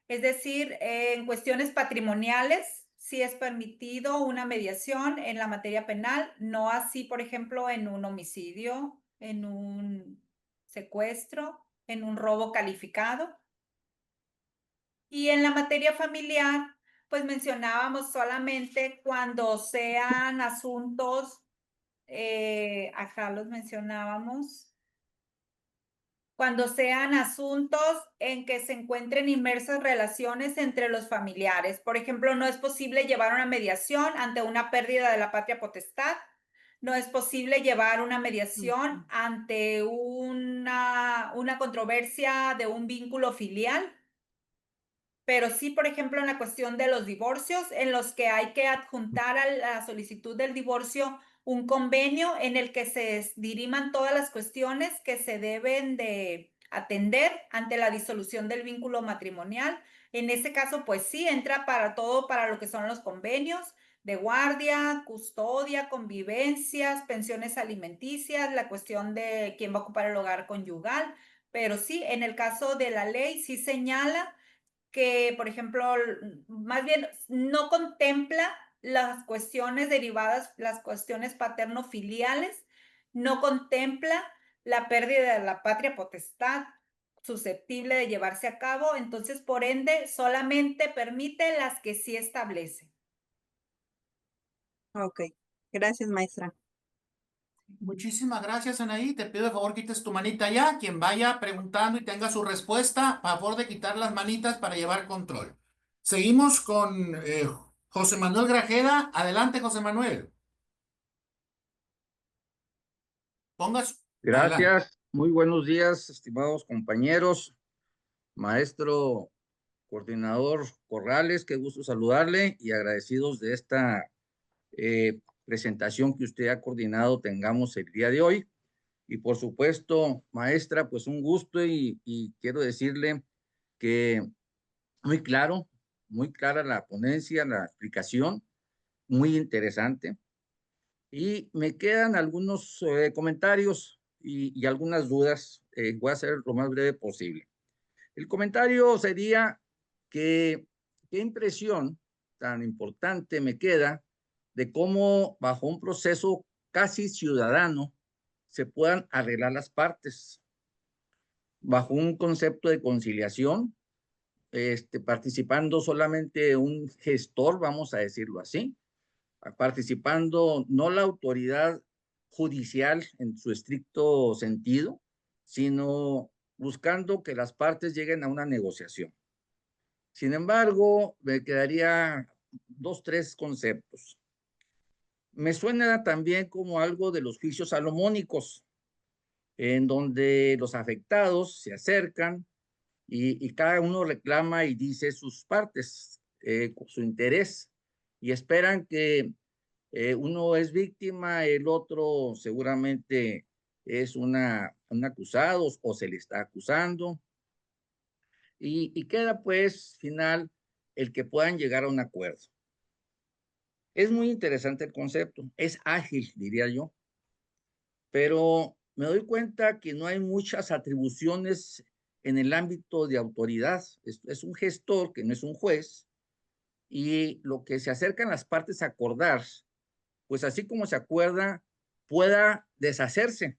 Es decir, en cuestiones patrimoniales, sí es permitido una mediación en la materia penal, no así, por ejemplo, en un homicidio, en un secuestro, en un robo calificado. Y en la materia familiar, pues mencionábamos solamente cuando sean asuntos, acá los mencionábamos, cuando sean asuntos en que se encuentren inmersas relaciones entre los familiares. Por ejemplo, no es posible llevar una mediación ante una pérdida de la patria potestad. No es posible llevar una mediación ante una controversia de un vínculo filial. Pero sí, por ejemplo, en la cuestión de los divorcios, en los que hay que adjuntar a la solicitud del divorcio un convenio en el que se diriman todas las cuestiones que se deben de atender ante la disolución del vínculo matrimonial. En ese caso, pues sí, entra para todo, para lo que son los convenios de guardia, custodia, convivencias, pensiones alimenticias, la cuestión de quién va a ocupar el hogar conyugal. Pero sí, en el caso de la ley, sí señala que, por ejemplo, más bien no contempla las cuestiones derivadas, las cuestiones paterno-filiales, no contempla la pérdida de la patria potestad susceptible de llevarse a cabo, entonces, por ende, solamente permite las que sí establece. Ok, gracias, maestra. Muchísimas gracias, Anaí. Te pido de favor quites tu manita ya. Quien vaya preguntando y tenga su respuesta, a favor de quitar las manitas para llevar control. Seguimos con José Manuel Grajeda. Adelante, José Manuel. Adelante. Gracias, muy buenos días, estimados compañeros, maestro coordinador Corrales, qué gusto saludarle y agradecidos de esta presentación que usted ha coordinado tengamos el día de hoy. Y por supuesto, maestra, pues un gusto y quiero decirle que muy claro, muy clara la ponencia, la explicación, muy interesante. Y me quedan algunos comentarios y algunas dudas. Voy a ser lo más breve posible. El comentario sería que qué impresión tan importante me queda de cómo bajo un proceso casi ciudadano se puedan arreglar las partes, bajo un concepto de conciliación, participando solamente un gestor, vamos a decirlo así, participando no la autoridad judicial en su estricto sentido, sino buscando que las partes lleguen a una negociación. Sin embargo, me quedaría 2, 3 conceptos. Me suena también como algo de los juicios salomónicos, en donde los afectados se acercan y cada uno reclama y dice sus partes, su interés, y esperan que uno es víctima, el otro seguramente es un acusado o se le está acusando. Y queda pues final el que puedan llegar a un acuerdo. Es muy interesante el concepto, es ágil, diría yo, pero me doy cuenta que no hay muchas atribuciones en el ámbito de autoridad. Es un gestor que no es un juez, y lo que se acercan las partes a acordar, pues así como se acuerda, pueda deshacerse.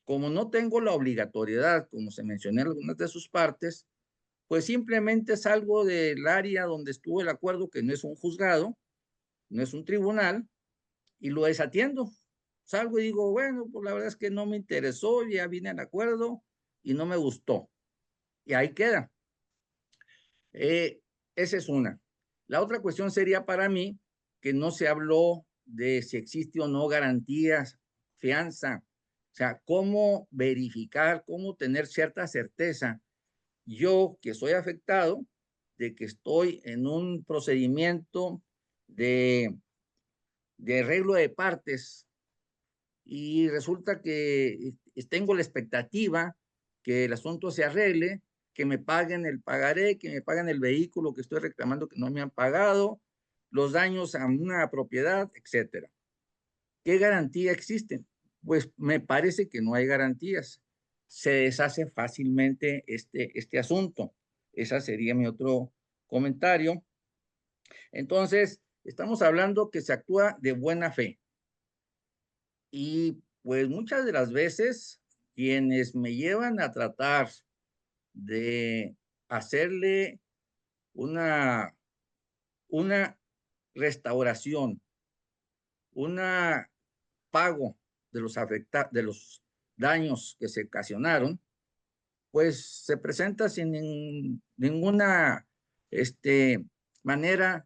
Como no tengo la obligatoriedad, como se mencionó en algunas de sus partes, pues simplemente salgo del área donde estuvo el acuerdo, que no es un juzgado, no es un tribunal, y lo desatiendo. Salgo y digo, bueno, pues la verdad es que no me interesó, ya vine al acuerdo y no me gustó. Y ahí queda. Esa es una. La otra cuestión sería para mí que no se habló de si existe o no garantías, fianza, o sea, cómo verificar, cómo tener cierta certeza. Yo que soy afectado, de que estoy en un procedimiento de arreglo de partes y resulta que tengo la expectativa que el asunto se arregle, que me paguen el pagaré, que me paguen el vehículo que estoy reclamando que no me han pagado, los daños a una propiedad, etcétera. ¿Qué garantía existe? Pues me parece que no hay garantías. Se deshace fácilmente este asunto. Ese sería mi otro comentario. Entonces, estamos hablando que se actúa de buena fe. Y pues muchas de las veces quienes me llevan a tratar de hacerle una restauración, una pago de los daños que se ocasionaron, pues se presenta sin ninguna manera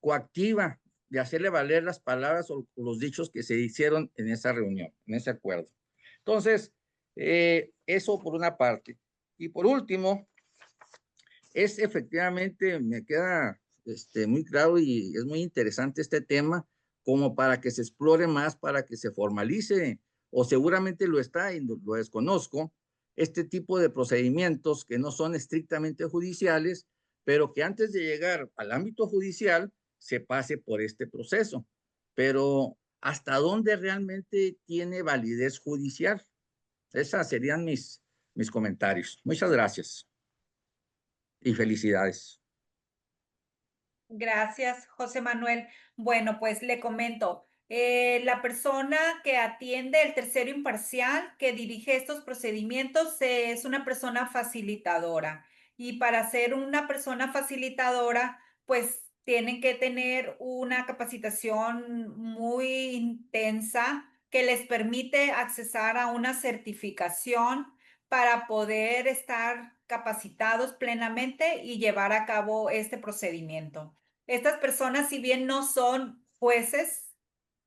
coactiva de hacerle valer las palabras o los dichos que se hicieron en esa reunión, en ese acuerdo. Entonces, eso por una parte. Y por último, es efectivamente, me queda muy claro y es muy interesante este tema, como para que se explore más, para que se formalice, o seguramente lo está y lo desconozco, este tipo de procedimientos que no son estrictamente judiciales, pero que antes de llegar al ámbito judicial se pase por este proceso. Pero ¿hasta dónde realmente tiene validez judicial? Esas serían mis comentarios. Muchas gracias y felicidades. Gracias, José Manuel. Bueno, pues le comento, la persona que atiende el tercero imparcial, que dirige estos procedimientos, es una persona facilitadora. Y para ser una persona facilitadora, pues tienen que tener una capacitación muy intensa que les permite accesar a una certificación para poder estar capacitados plenamente y llevar a cabo este procedimiento. Estas personas, si bien no son jueces,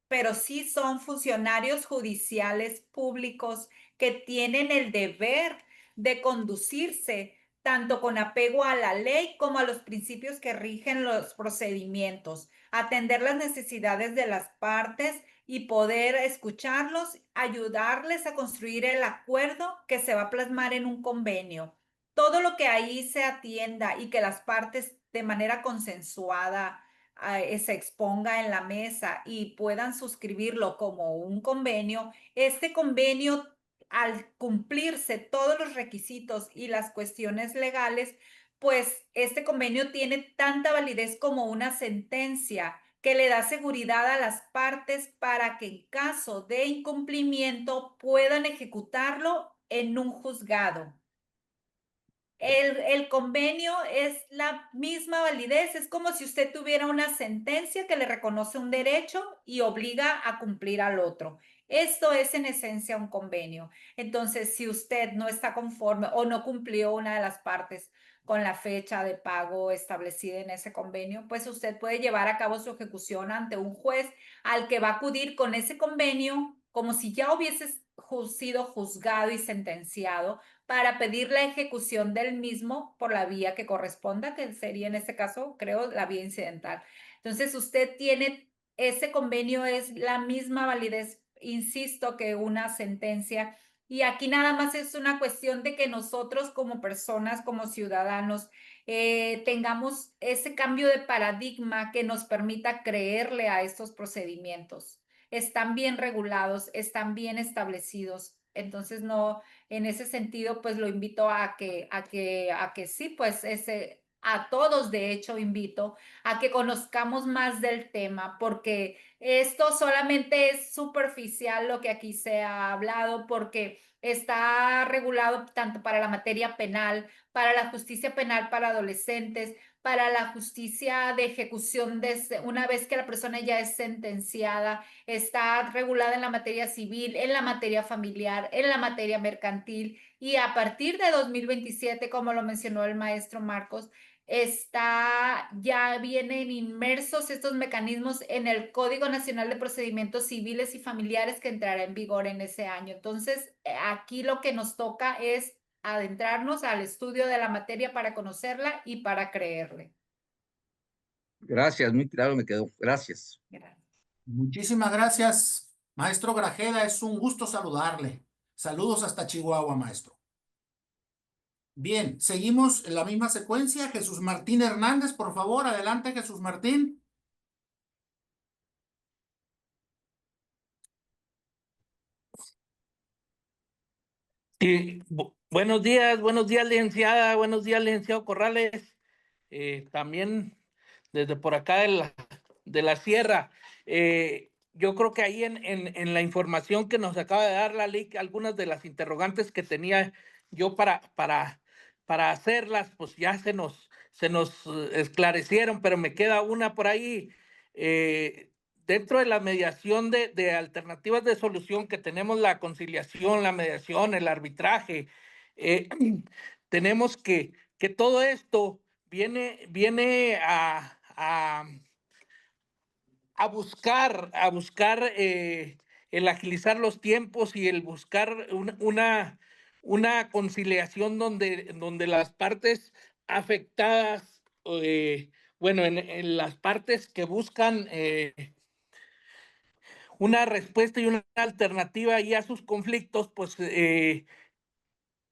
pero sí son funcionarios judiciales públicos que tienen el deber de conducirse tanto con apego a la ley como a los principios que rigen los procedimientos, atender las necesidades de las partes y poder escucharlos, ayudarles a construir el acuerdo que se va a plasmar en un convenio. Todo lo que ahí se atienda y que las partes de manera consensuada se exponga en la mesa y puedan suscribirlo como un convenio, este convenio, al cumplirse todos los requisitos y las cuestiones legales, pues este convenio tiene tanta validez como una sentencia que le da seguridad a las partes para que en caso de incumplimiento puedan ejecutarlo en un juzgado. El convenio es la misma validez, es como si usted tuviera una sentencia que le reconoce un derecho y obliga a cumplir al otro. Esto es en esencia un convenio. Entonces, si usted no está conforme o no cumplió una de las partes con la fecha de pago establecida en ese convenio, pues usted puede llevar a cabo su ejecución ante un juez al que va a acudir con ese convenio como si ya hubiese sido juzgado y sentenciado, para pedir la ejecución del mismo por la vía que corresponda, que sería en este caso, creo, la vía incidental. Entonces, usted tiene, ese convenio es la misma validez, insisto, que una sentencia. Y aquí nada más es una cuestión de que nosotros como personas, como ciudadanos, tengamos ese cambio de paradigma que nos permita creerle a estos procedimientos. Están bien regulados, están bien establecidos. Entonces, no, en ese sentido, pues lo invito a que sí, pues a todos, de hecho, invito a que conozcamos más del tema, porque esto solamente es superficial lo que aquí se ha hablado, porque está regulado tanto para la materia penal, para la justicia penal para adolescentes, para la justicia de ejecución una vez que la persona ya es sentenciada, está regulada en la materia civil, en la materia familiar, en la materia mercantil, y a partir de 2027, como lo mencionó el maestro Marcos, ya vienen inmersos estos mecanismos en el Código Nacional de Procedimientos Civiles y Familiares, que entrará en vigor en ese año. Entonces, aquí lo que nos toca es adentrarnos al estudio de la materia para conocerla y para creerle. Gracias, muy claro me quedó. Gracias. Gracias. Muchísimas gracias, maestro Grajeda. Es un gusto saludarle. Saludos hasta Chihuahua, maestro. Bien, seguimos en la misma secuencia. Jesús Martín Hernández, por favor, adelante, Jesús Martín. Sí, buenos días, licenciada, buenos días, licenciado Corrales. También desde por acá de la sierra. Yo creo que ahí en la información que nos acaba de dar la LIC, algunas de las interrogantes que tenía yo para hacerlas, pues ya se nos esclarecieron, pero me queda una por ahí. Dentro de la mediación de alternativas de solución que tenemos la conciliación, la mediación, el arbitraje, tenemos que todo esto viene a buscar el agilizar los tiempos y el buscar una conciliación donde las partes afectadas, bueno, en las partes que buscan una respuesta y una alternativa ahí a sus conflictos, pues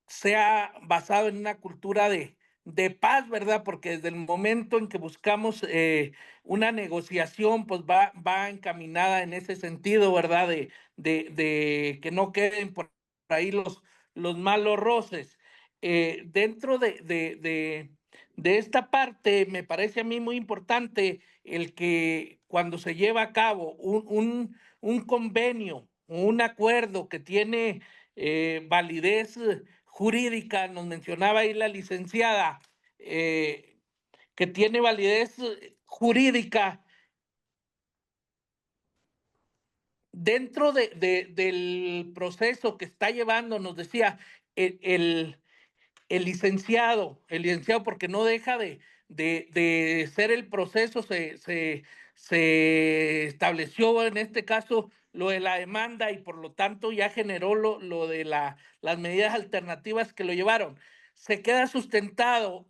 sea basado en una cultura de paz, ¿verdad? Porque desde el momento en que buscamos una negociación, pues va encaminada en ese sentido, ¿verdad? De que no queden por ahí los malos roces. Dentro de esta parte, me parece a mí muy importante el que cuando se lleva a cabo un convenio, un acuerdo que tiene validez jurídica, nos mencionaba ahí la licenciada, que tiene validez jurídica dentro del proceso que está llevando, nos decía el licenciado, porque no deja de ser el proceso, se estableció en este caso lo de la demanda y por lo tanto ya generó lo de las medidas alternativas que lo llevaron. Se queda sustentado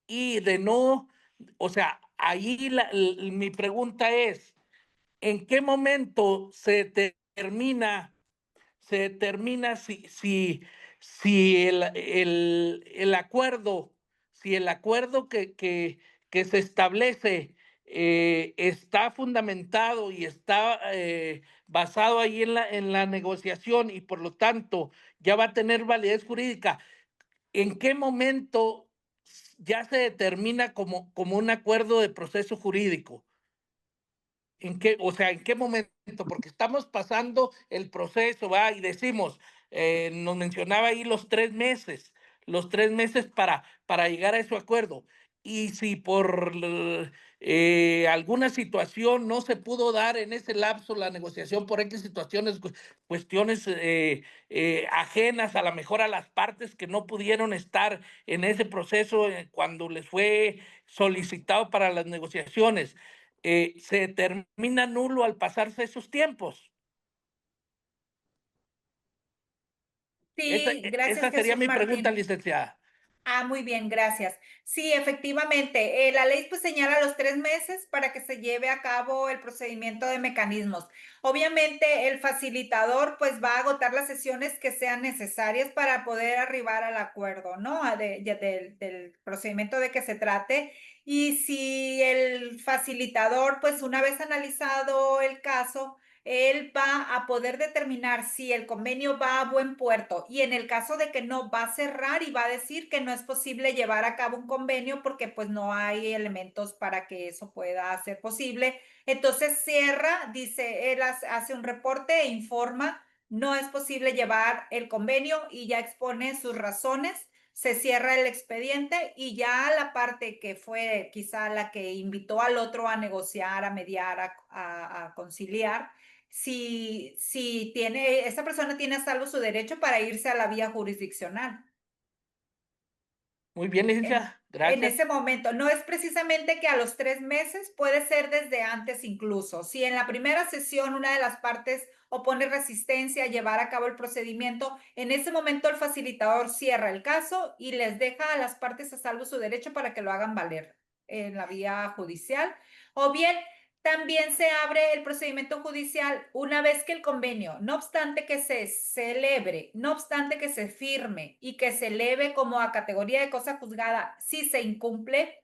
y de no, o sea, ahí mi pregunta es, ¿en qué momento se determina si el acuerdo, que se establece está fundamentado y está basado ahí en la negociación y por lo tanto ya va a tener validez jurídica? ¿En qué momento ya se determina como un acuerdo de proceso jurídico? ¿En qué, o sea, en qué momento? Porque estamos pasando el proceso, ¿va? Y decimos, nos mencionaba ahí los 3 meses para llegar a ese acuerdo. Y si por alguna situación no se pudo dar en ese lapso la negociación por X situaciones, cuestiones ajenas a lo mejor a las partes que no pudieron estar en ese proceso cuando les fue solicitado para las negociaciones, se termina nulo al pasarse esos tiempos. Sí, gracias, Esa sería Jesús mi pregunta, Martín. licenciada. Muy bien, gracias. Sí, efectivamente, la ley pues señala los 3 meses para que se lleve a cabo el procedimiento de mecanismos. Obviamente, el facilitador pues va a agotar las sesiones que sean necesarias para poder arribar al acuerdo, ¿no? Del procedimiento de que se trate. Y si el facilitador pues una vez analizado el caso, él va a poder determinar si el convenio va a buen puerto y en el caso de que no, va a cerrar y va a decir que no es posible llevar a cabo un convenio porque pues no hay elementos para que eso pueda ser posible. Entonces cierra, dice, él hace un reporte e informa, no es posible llevar el convenio y ya expone sus razones. Se cierra el expediente y ya la parte que fue quizá la que invitó al otro a negociar, a mediar, a conciliar, si esa persona tiene a salvo su derecho para irse a la vía jurisdiccional. Muy bien, licenciada. En Gracias. ese momento. No es precisamente que a los 3 meses, puede ser desde antes incluso. Si en la primera sesión una de las partes opone resistencia a llevar a cabo el procedimiento, en ese momento el facilitador cierra el caso y les deja a las partes a salvo su derecho para que lo hagan valer en la vía judicial. O bien, también se abre el procedimiento judicial una vez que el convenio, no obstante que se celebre, no obstante que se firme y que se eleve como a categoría de cosa juzgada, si se incumple,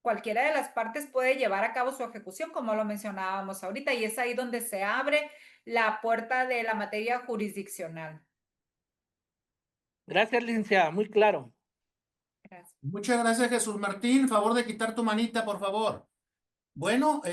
cualquiera de las partes puede llevar a cabo su ejecución, como lo mencionábamos ahorita, y es ahí donde se abre la puerta de la materia jurisdiccional. Gracias, licenciada. Muy claro. Gracias. Muchas gracias, Jesús Martín. Favor de quitar tu manita, por favor. Bueno,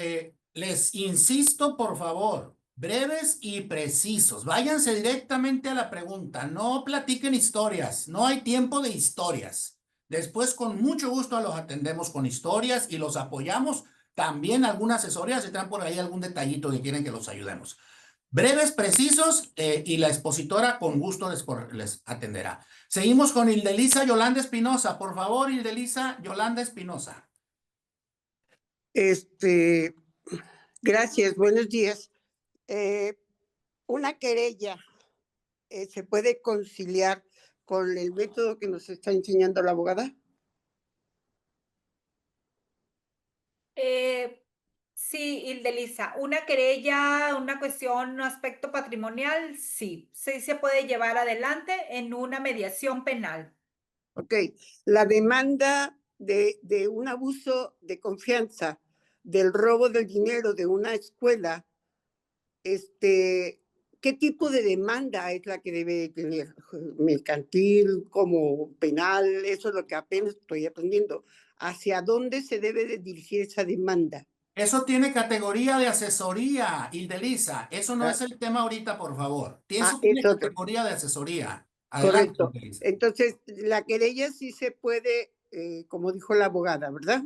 les insisto, por favor, breves y precisos. Váyanse directamente a la pregunta. No platiquen historias. No hay tiempo de historias. Después, con mucho gusto, los atendemos con historias y los apoyamos. También alguna asesoría, si traen por ahí algún detallito que quieren que los ayudemos. Breves, precisos, y la expositora con gusto les atenderá. Seguimos con Ildelisa Yolanda Espinosa. Por favor, Ildelisa Yolanda Espinosa. Gracias, buenos días. Una querella se puede conciliar con el método que nos está enseñando la abogada. Sí, Ildelisa, una querella, una cuestión, un aspecto patrimonial, sí se puede llevar adelante en una mediación penal. Ok, la demanda de un abuso de confianza, del robo del dinero de una escuela, ¿qué tipo de demanda es la que debe tener? ¿Mercantil, como penal? Eso es lo que apenas estoy aprendiendo. ¿Hacia dónde se debe de dirigir esa demanda? Eso tiene categoría de asesoría, Ildelisa. Eso no es el tema ahorita, por favor. Eso tiene es otro. categoría de asesoría. Adelante, Correcto. Ildelisa. Entonces, la querella sí se puede, como dijo la abogada, ¿verdad?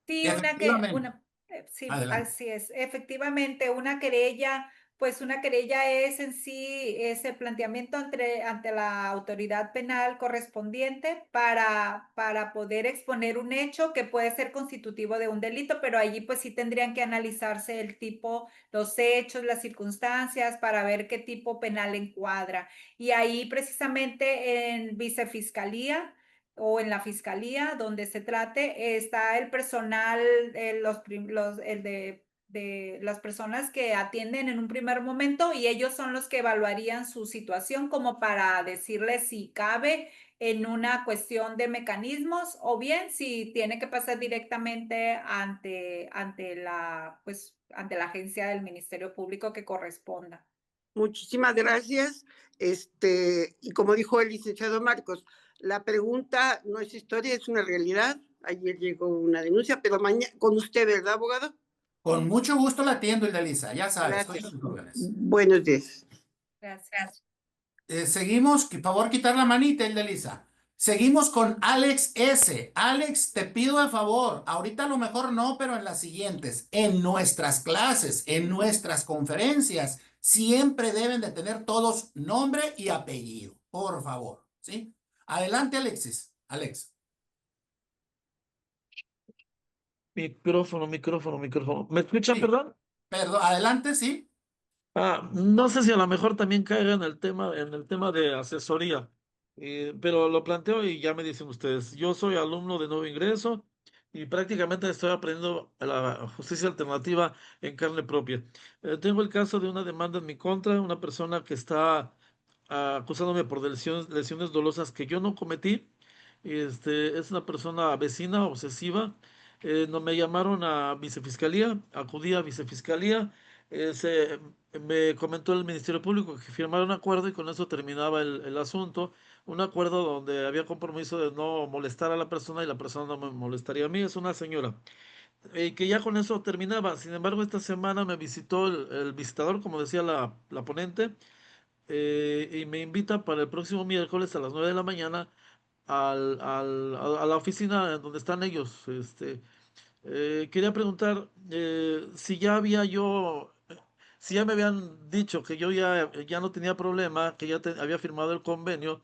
Sí, Efectivamente. sí, Adelante. así es. Efectivamente, una querella, pues una querella es en sí ese planteamiento ante la autoridad penal correspondiente para poder exponer un hecho que puede ser constitutivo de un delito, pero allí pues sí tendrían que analizarse el tipo, los hechos, las circunstancias para ver qué tipo penal encuadra. Y ahí precisamente en vicefiscalía o en la fiscalía donde se trate, está el personal, de las personas que atienden en un primer momento y ellos son los que evaluarían su situación como para decirles si cabe en una cuestión de mecanismos o bien si tiene que pasar directamente ante la agencia del Ministerio Público que corresponda. Muchísimas gracias. Y como dijo el licenciado Marcos, la pregunta no es historia, es una realidad. Ayer llegó una denuncia, pero mañana con usted, ¿verdad, abogado? Con mucho gusto la atiendo, Ildelisa. Ya sabes, estoy a Gracias. sus órdenes. Buenos días. Gracias. Seguimos, por favor, quitar la manita, Ildelisa. Seguimos con Alex S. Alex, te pido de favor, ahorita a lo mejor no, pero en las siguientes, en nuestras clases, en nuestras conferencias, siempre deben de tener todos nombre y apellido, por favor, ¿sí? Adelante, Alexis. Alex. Micrófono. ¿Me escuchan, Sí. perdón? Perdón, adelante, sí. No sé si a lo mejor también caiga en el tema de asesoría, pero lo planteo y ya me dicen ustedes. Yo soy alumno de nuevo ingreso y prácticamente estoy aprendiendo la justicia alternativa en carne propia. Tengo el caso de una demanda en mi contra, una persona que está acusándome por lesiones dolosas que yo no cometí. Es una persona vecina, obsesiva. No me llamaron a vicefiscalía, acudí a vicefiscalía. Me comentó el Ministerio Público que firmara un acuerdo y con eso terminaba el asunto. Un acuerdo donde había compromiso de no molestar a la persona y la persona no me molestaría a mí. Es una señora. Que ya con eso terminaba. Sin embargo, esta semana me visitó el visitador, como decía la ponente, y me invita para el próximo miércoles a las 9 de la mañana a la oficina donde están ellos. Quería preguntar si ya me habían dicho que yo ya no tenía problema, que ya había firmado el convenio.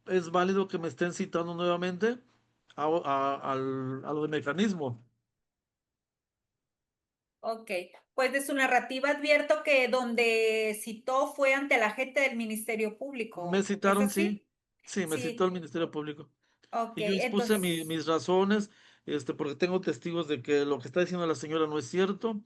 es válido que me estén citando nuevamente a lo de mecanismo. Ok, pues de su narrativa advierto que donde citó fue ante la gente del Ministerio Me Público. ¿Es citaron, sí. así? Sí, me citó el Sí, Ministerio Público. ok, Y yo expuse entonces, mis razones, porque tengo testigos de que lo que está diciendo la señora no es cierto.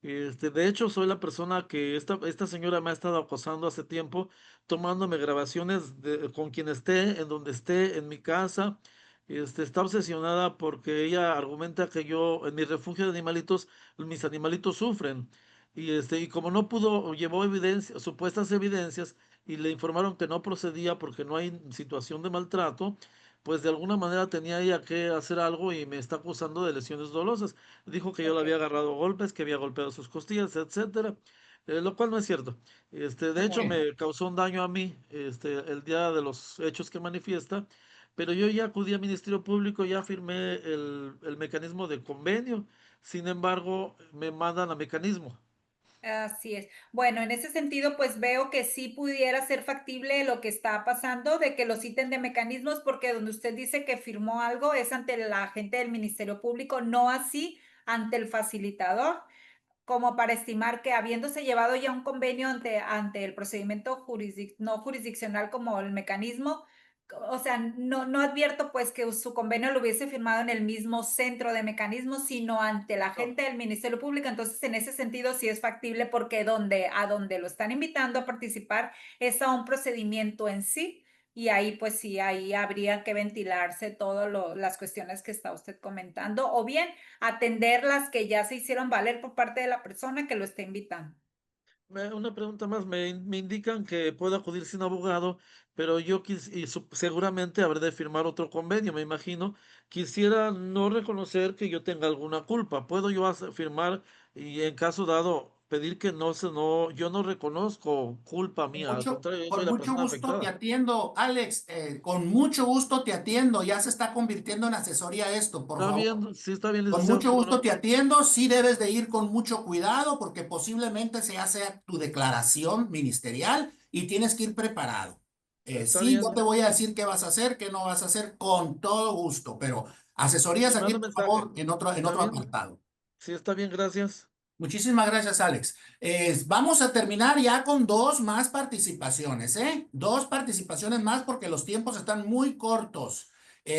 De hecho, soy la persona que esta señora me ha estado acosando hace tiempo, tomándome grabaciones con quien esté, en donde esté, en mi casa. Está obsesionada porque ella argumenta que yo, en mi refugio de animalitos, mis animalitos sufren. Y como no pudo, llevó evidencias, supuestas evidencias, y le informaron que no procedía porque no hay situación de maltrato, pues de alguna manera tenía ella que hacer algo y me está acusando de lesiones dolosas. Dijo que yo le ok, había agarrado golpes, que había golpeado sus costillas, etcétera, lo cual no es cierto. De hecho, Bueno, me causó un daño a mí, el día de los hechos que manifiesta, pero yo ya acudí al Ministerio Público, ya firmé el mecanismo de convenio. Sin embargo, me mandan a mecanismo. así es. Bueno, en ese sentido, pues veo que sí pudiera ser factible lo que está pasando, de que lo citen de mecanismos, porque donde usted dice que firmó algo es ante la gente del Ministerio Público, no así ante el facilitador, como para estimar que habiéndose llevado ya un convenio ante el procedimiento no jurisdiccional como el mecanismo, o sea, no advierto pues que su convenio lo hubiese firmado en el mismo centro de mecanismos, sino ante la gente del Ministerio Público. Entonces, en ese sentido sí es factible porque a donde lo están invitando a participar es a un procedimiento en sí. Y ahí, pues sí, ahí habría que ventilarse todas las cuestiones que está usted comentando, o bien atender las que ya se hicieron valer por parte de la persona que lo está invitando. Una pregunta más, me indican que puedo acudir sin abogado, pero yo seguramente habré de firmar otro convenio, me imagino. Quisiera no reconocer que yo tenga alguna culpa. ¿Puedo yo firmar y en caso dado pedir que yo no reconozco culpa mía? Al contrario, yo soy con la mucho persona gusto te afectada. atiendo, Alex, con mucho gusto te atiendo. Ya se está convirtiendo en asesoría esto, por Está favor. bien, sí está bien, Con licenciado, mucho cómo gusto no. te atiendo. Sí debes de ir con mucho cuidado porque posiblemente sea tu declaración ministerial y tienes que ir preparado. Está Sí, yo bien, te voy a decir qué vas a hacer, qué no vas a hacer con todo gusto, pero asesorías le aquí, mando por mensaje. favor, en ¿Está otro bien? apartado. Sí, está bien, gracias. Muchísimas gracias, Alex. Vamos a terminar ya con dos más participaciones, ¿eh? Dos participaciones más porque los tiempos están muy cortos.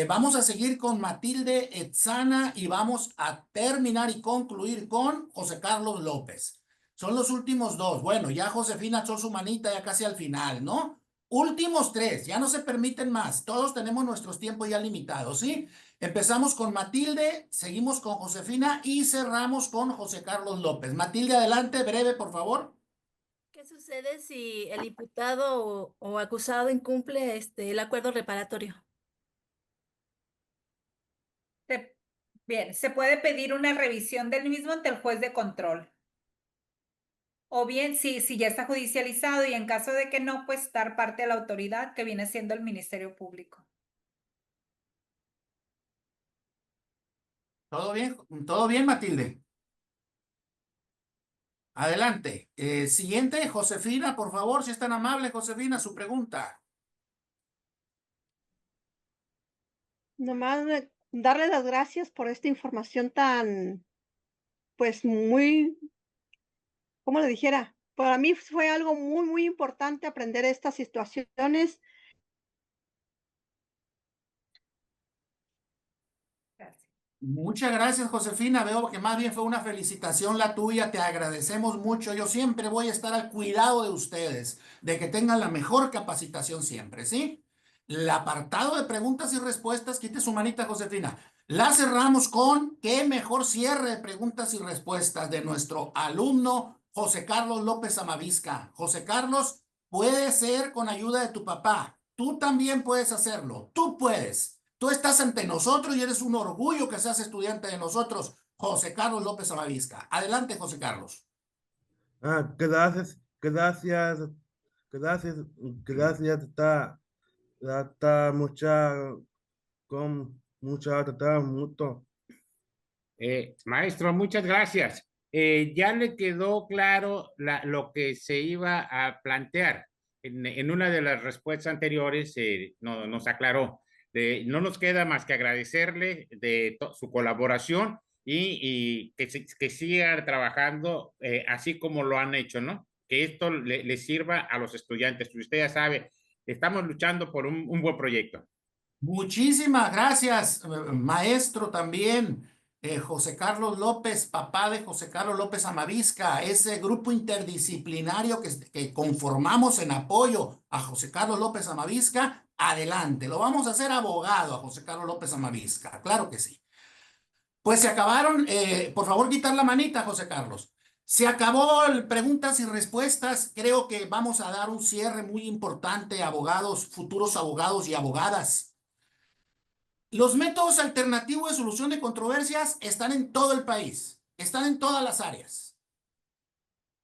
Vamos a seguir con Matilde Etzana y vamos a terminar y concluir con José Carlos López. Son los últimos dos. Bueno, ya Josefina echó su manita ya casi al final, ¿no? Últimos tres, ya no se permiten más. Todos tenemos nuestros tiempos ya limitados, ¿sí? Empezamos con Matilde, seguimos con Josefina y cerramos con José Carlos López. Matilde, adelante, breve, por favor. ¿Qué sucede si el imputado o acusado incumple el acuerdo reparatorio? Se- Bien, se puede pedir una revisión del mismo ante el juez de control. O bien, si ya está judicializado y en caso de que no, pues dar parte a la autoridad que viene siendo el Ministerio Público. ¿Todo bien? ¿Todo bien, Matilde? Adelante. Siguiente, Josefina, por favor, si es tan amable, Josefina, su pregunta. Nomás darle las gracias por esta información tan, pues muy, ¿cómo le dijera? Para mí fue algo muy, muy importante aprender estas situaciones. Gracias. Muchas gracias, Josefina. Veo que más bien fue una felicitación la tuya. Te agradecemos mucho. Yo siempre voy a estar al cuidado de ustedes, de que tengan la mejor capacitación siempre, ¿sí? El apartado de preguntas y respuestas, quite su manita, Josefina. La cerramos con qué mejor cierre de preguntas y respuestas de nuestro alumno José Carlos López Amavisca. José Carlos, puede ser con ayuda de tu papá. Tú también puedes hacerlo. Tú puedes. Tú estás ante nosotros y eres un orgullo que seas estudiante de nosotros, José Carlos López Amavisca. Adelante, José Carlos. Gracias, gracias, gracias, gracias, está está mucho. Maestro, muchas gracias. Ya le quedó claro lo que se iba a plantear. en una de las respuestas anteriores nos aclaró. No nos queda más que agradecerle de su colaboración y que siga trabajando así como lo han hecho, ¿no? Que esto le sirva a los estudiantes. Usted ya sabe, estamos luchando por un buen proyecto. Muchísimas gracias, maestro también. José Carlos López, papá de José Carlos López Amavisca, ese grupo interdisciplinario que conformamos en apoyo a José Carlos López Amavisca, adelante, lo vamos a hacer abogado a José Carlos López Amavisca, claro que sí. Pues se acabaron, por favor quitar la manita, José Carlos. Se acabó el preguntas y respuestas, creo que vamos a dar un cierre muy importante, abogados, futuros abogados y abogadas. Los métodos alternativos de solución de controversias están en todo el país, están en todas las áreas.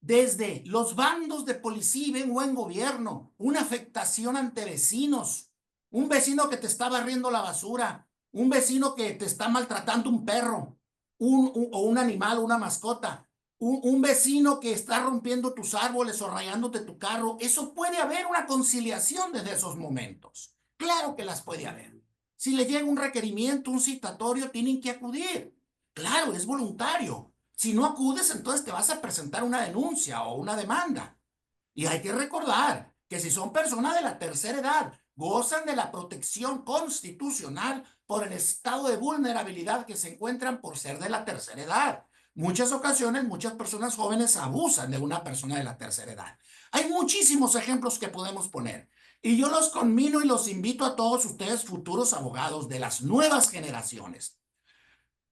Desde los bandos de policía y buen gobierno, una afectación ante vecinos, un vecino que te está barriendo la basura, un vecino que te está maltratando un perro, o un animal, una mascota, un vecino que está rompiendo tus árboles o rayándote tu carro. Eso puede haber una conciliación desde esos momentos. Claro que las puede haber. Si le llega un requerimiento, un citatorio, tienen que acudir. Claro, es voluntario. Si no acudes, entonces te vas a presentar una denuncia o una demanda. Y hay que recordar que si son personas de la tercera edad, gozan de la protección constitucional por el estado de vulnerabilidad que se encuentran por ser de la tercera edad. Muchas ocasiones, muchas personas jóvenes abusan de una persona de la tercera edad. Hay muchísimos ejemplos que podemos poner. Y yo los conmino y los invito a todos ustedes, futuros abogados de las nuevas generaciones.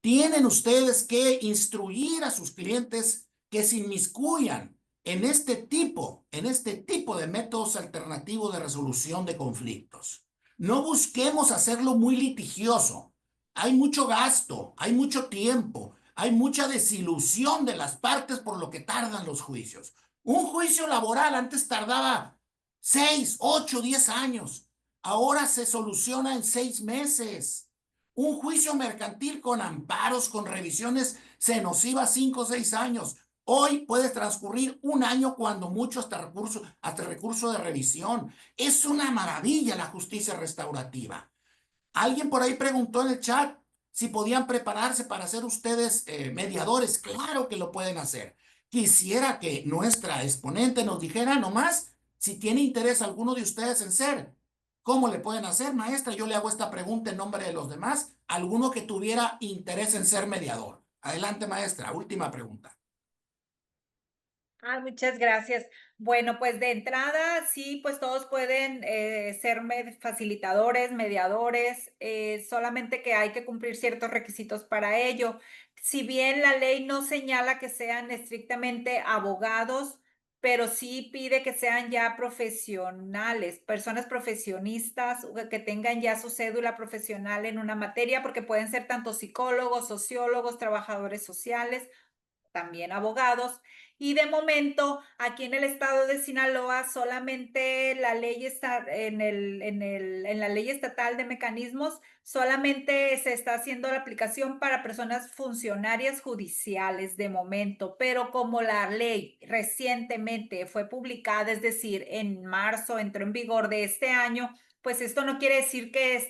Tienen ustedes que instruir a sus clientes que se inmiscuyan en este tipo de métodos alternativos de resolución de conflictos. No busquemos hacerlo muy litigioso. Hay mucho gasto, hay mucho tiempo, hay mucha desilusión de las partes por lo que tardan los juicios. Un juicio laboral antes tardaba 6, 8, 10 años. Ahora se soluciona en 6 meses. Un juicio mercantil con amparos, con revisiones, se nos iba 5 o 6 años. Hoy puede transcurrir 1 año, cuando mucho, hasta recurso de revisión. Es una maravilla la justicia restaurativa. Alguien por ahí preguntó en el chat si podían prepararse para ser ustedes mediadores. Claro que lo pueden hacer. Quisiera que nuestra exponente nos dijera nomás si tiene interés alguno de ustedes en ser. ¿Cómo le pueden hacer, maestra? Yo le hago esta pregunta en nombre de los demás. ¿Alguno que tuviera interés en ser mediador? Adelante, maestra. Última pregunta. Muchas gracias. Bueno, pues de entrada, sí, pues todos pueden ser facilitadores, mediadores, solamente que hay que cumplir ciertos requisitos para ello. Si bien la ley no señala que sean estrictamente abogados, pero sí pide que sean ya profesionales, personas profesionistas, que tengan ya su cédula profesional en una materia, porque pueden ser tanto psicólogos, sociólogos, trabajadores sociales, también abogados. Y de momento, aquí en el estado de Sinaloa, solamente la ley está en la ley estatal de mecanismos, solamente se está haciendo la aplicación para personas funcionarias judiciales de momento, pero como la ley recientemente fue publicada, es decir, en marzo entró en vigor de este año, pues esto no quiere decir que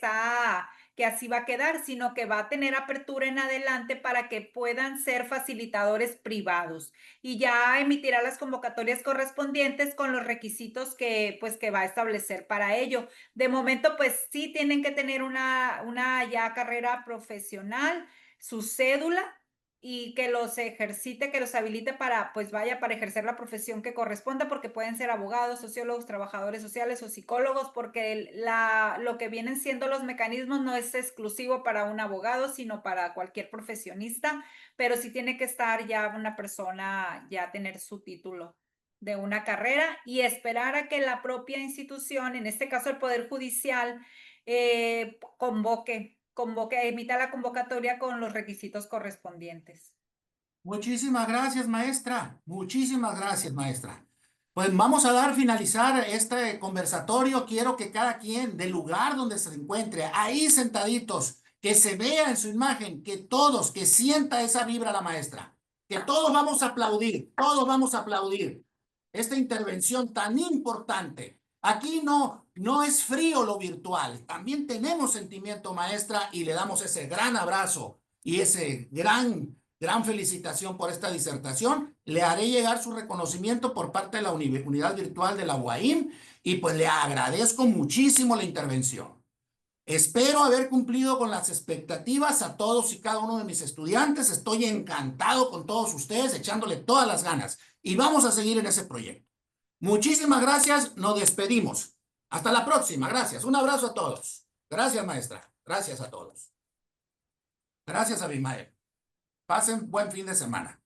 así va a quedar, sino que va a tener apertura en adelante para que puedan ser facilitadores privados, y ya emitirá las convocatorias correspondientes con los requisitos que va a establecer para ello. De momento, pues sí tienen que tener una ya carrera profesional, su cédula, y que los ejercite, que los habilite para ejercer la profesión que corresponda, porque pueden ser abogados, sociólogos, trabajadores sociales o psicólogos, porque lo que vienen siendo los mecanismos no es exclusivo para un abogado, sino para cualquier profesionista, pero sí tiene que estar ya una persona, ya tener su título de una carrera, y esperar a que la propia institución, en este caso el Poder Judicial, emita la convocatoria con los requisitos correspondientes. Muchísimas gracias, maestra. Muchísimas gracias, maestra. Pues vamos a finalizar este conversatorio. Quiero que cada quien, del lugar donde se encuentre, ahí sentaditos, que se vea en su imagen, que sienta esa vibra la maestra, que todos vamos a aplaudir esta intervención tan importante. Aquí no es frío lo virtual. También tenemos sentimiento, maestra, y le damos ese gran abrazo y ese gran felicitación por esta disertación. Le haré llegar su reconocimiento por parte de la unidad virtual de la UAIM y pues le agradezco muchísimo la intervención. Espero haber cumplido con las expectativas a todos y cada uno de mis estudiantes. Estoy encantado con todos ustedes, echándole todas las ganas. Y vamos a seguir en ese proyecto. Muchísimas gracias. Nos despedimos. Hasta la próxima. Gracias. Un abrazo a todos. Gracias, maestra. Gracias a todos. Gracias, Abimael. Pasen buen fin de semana.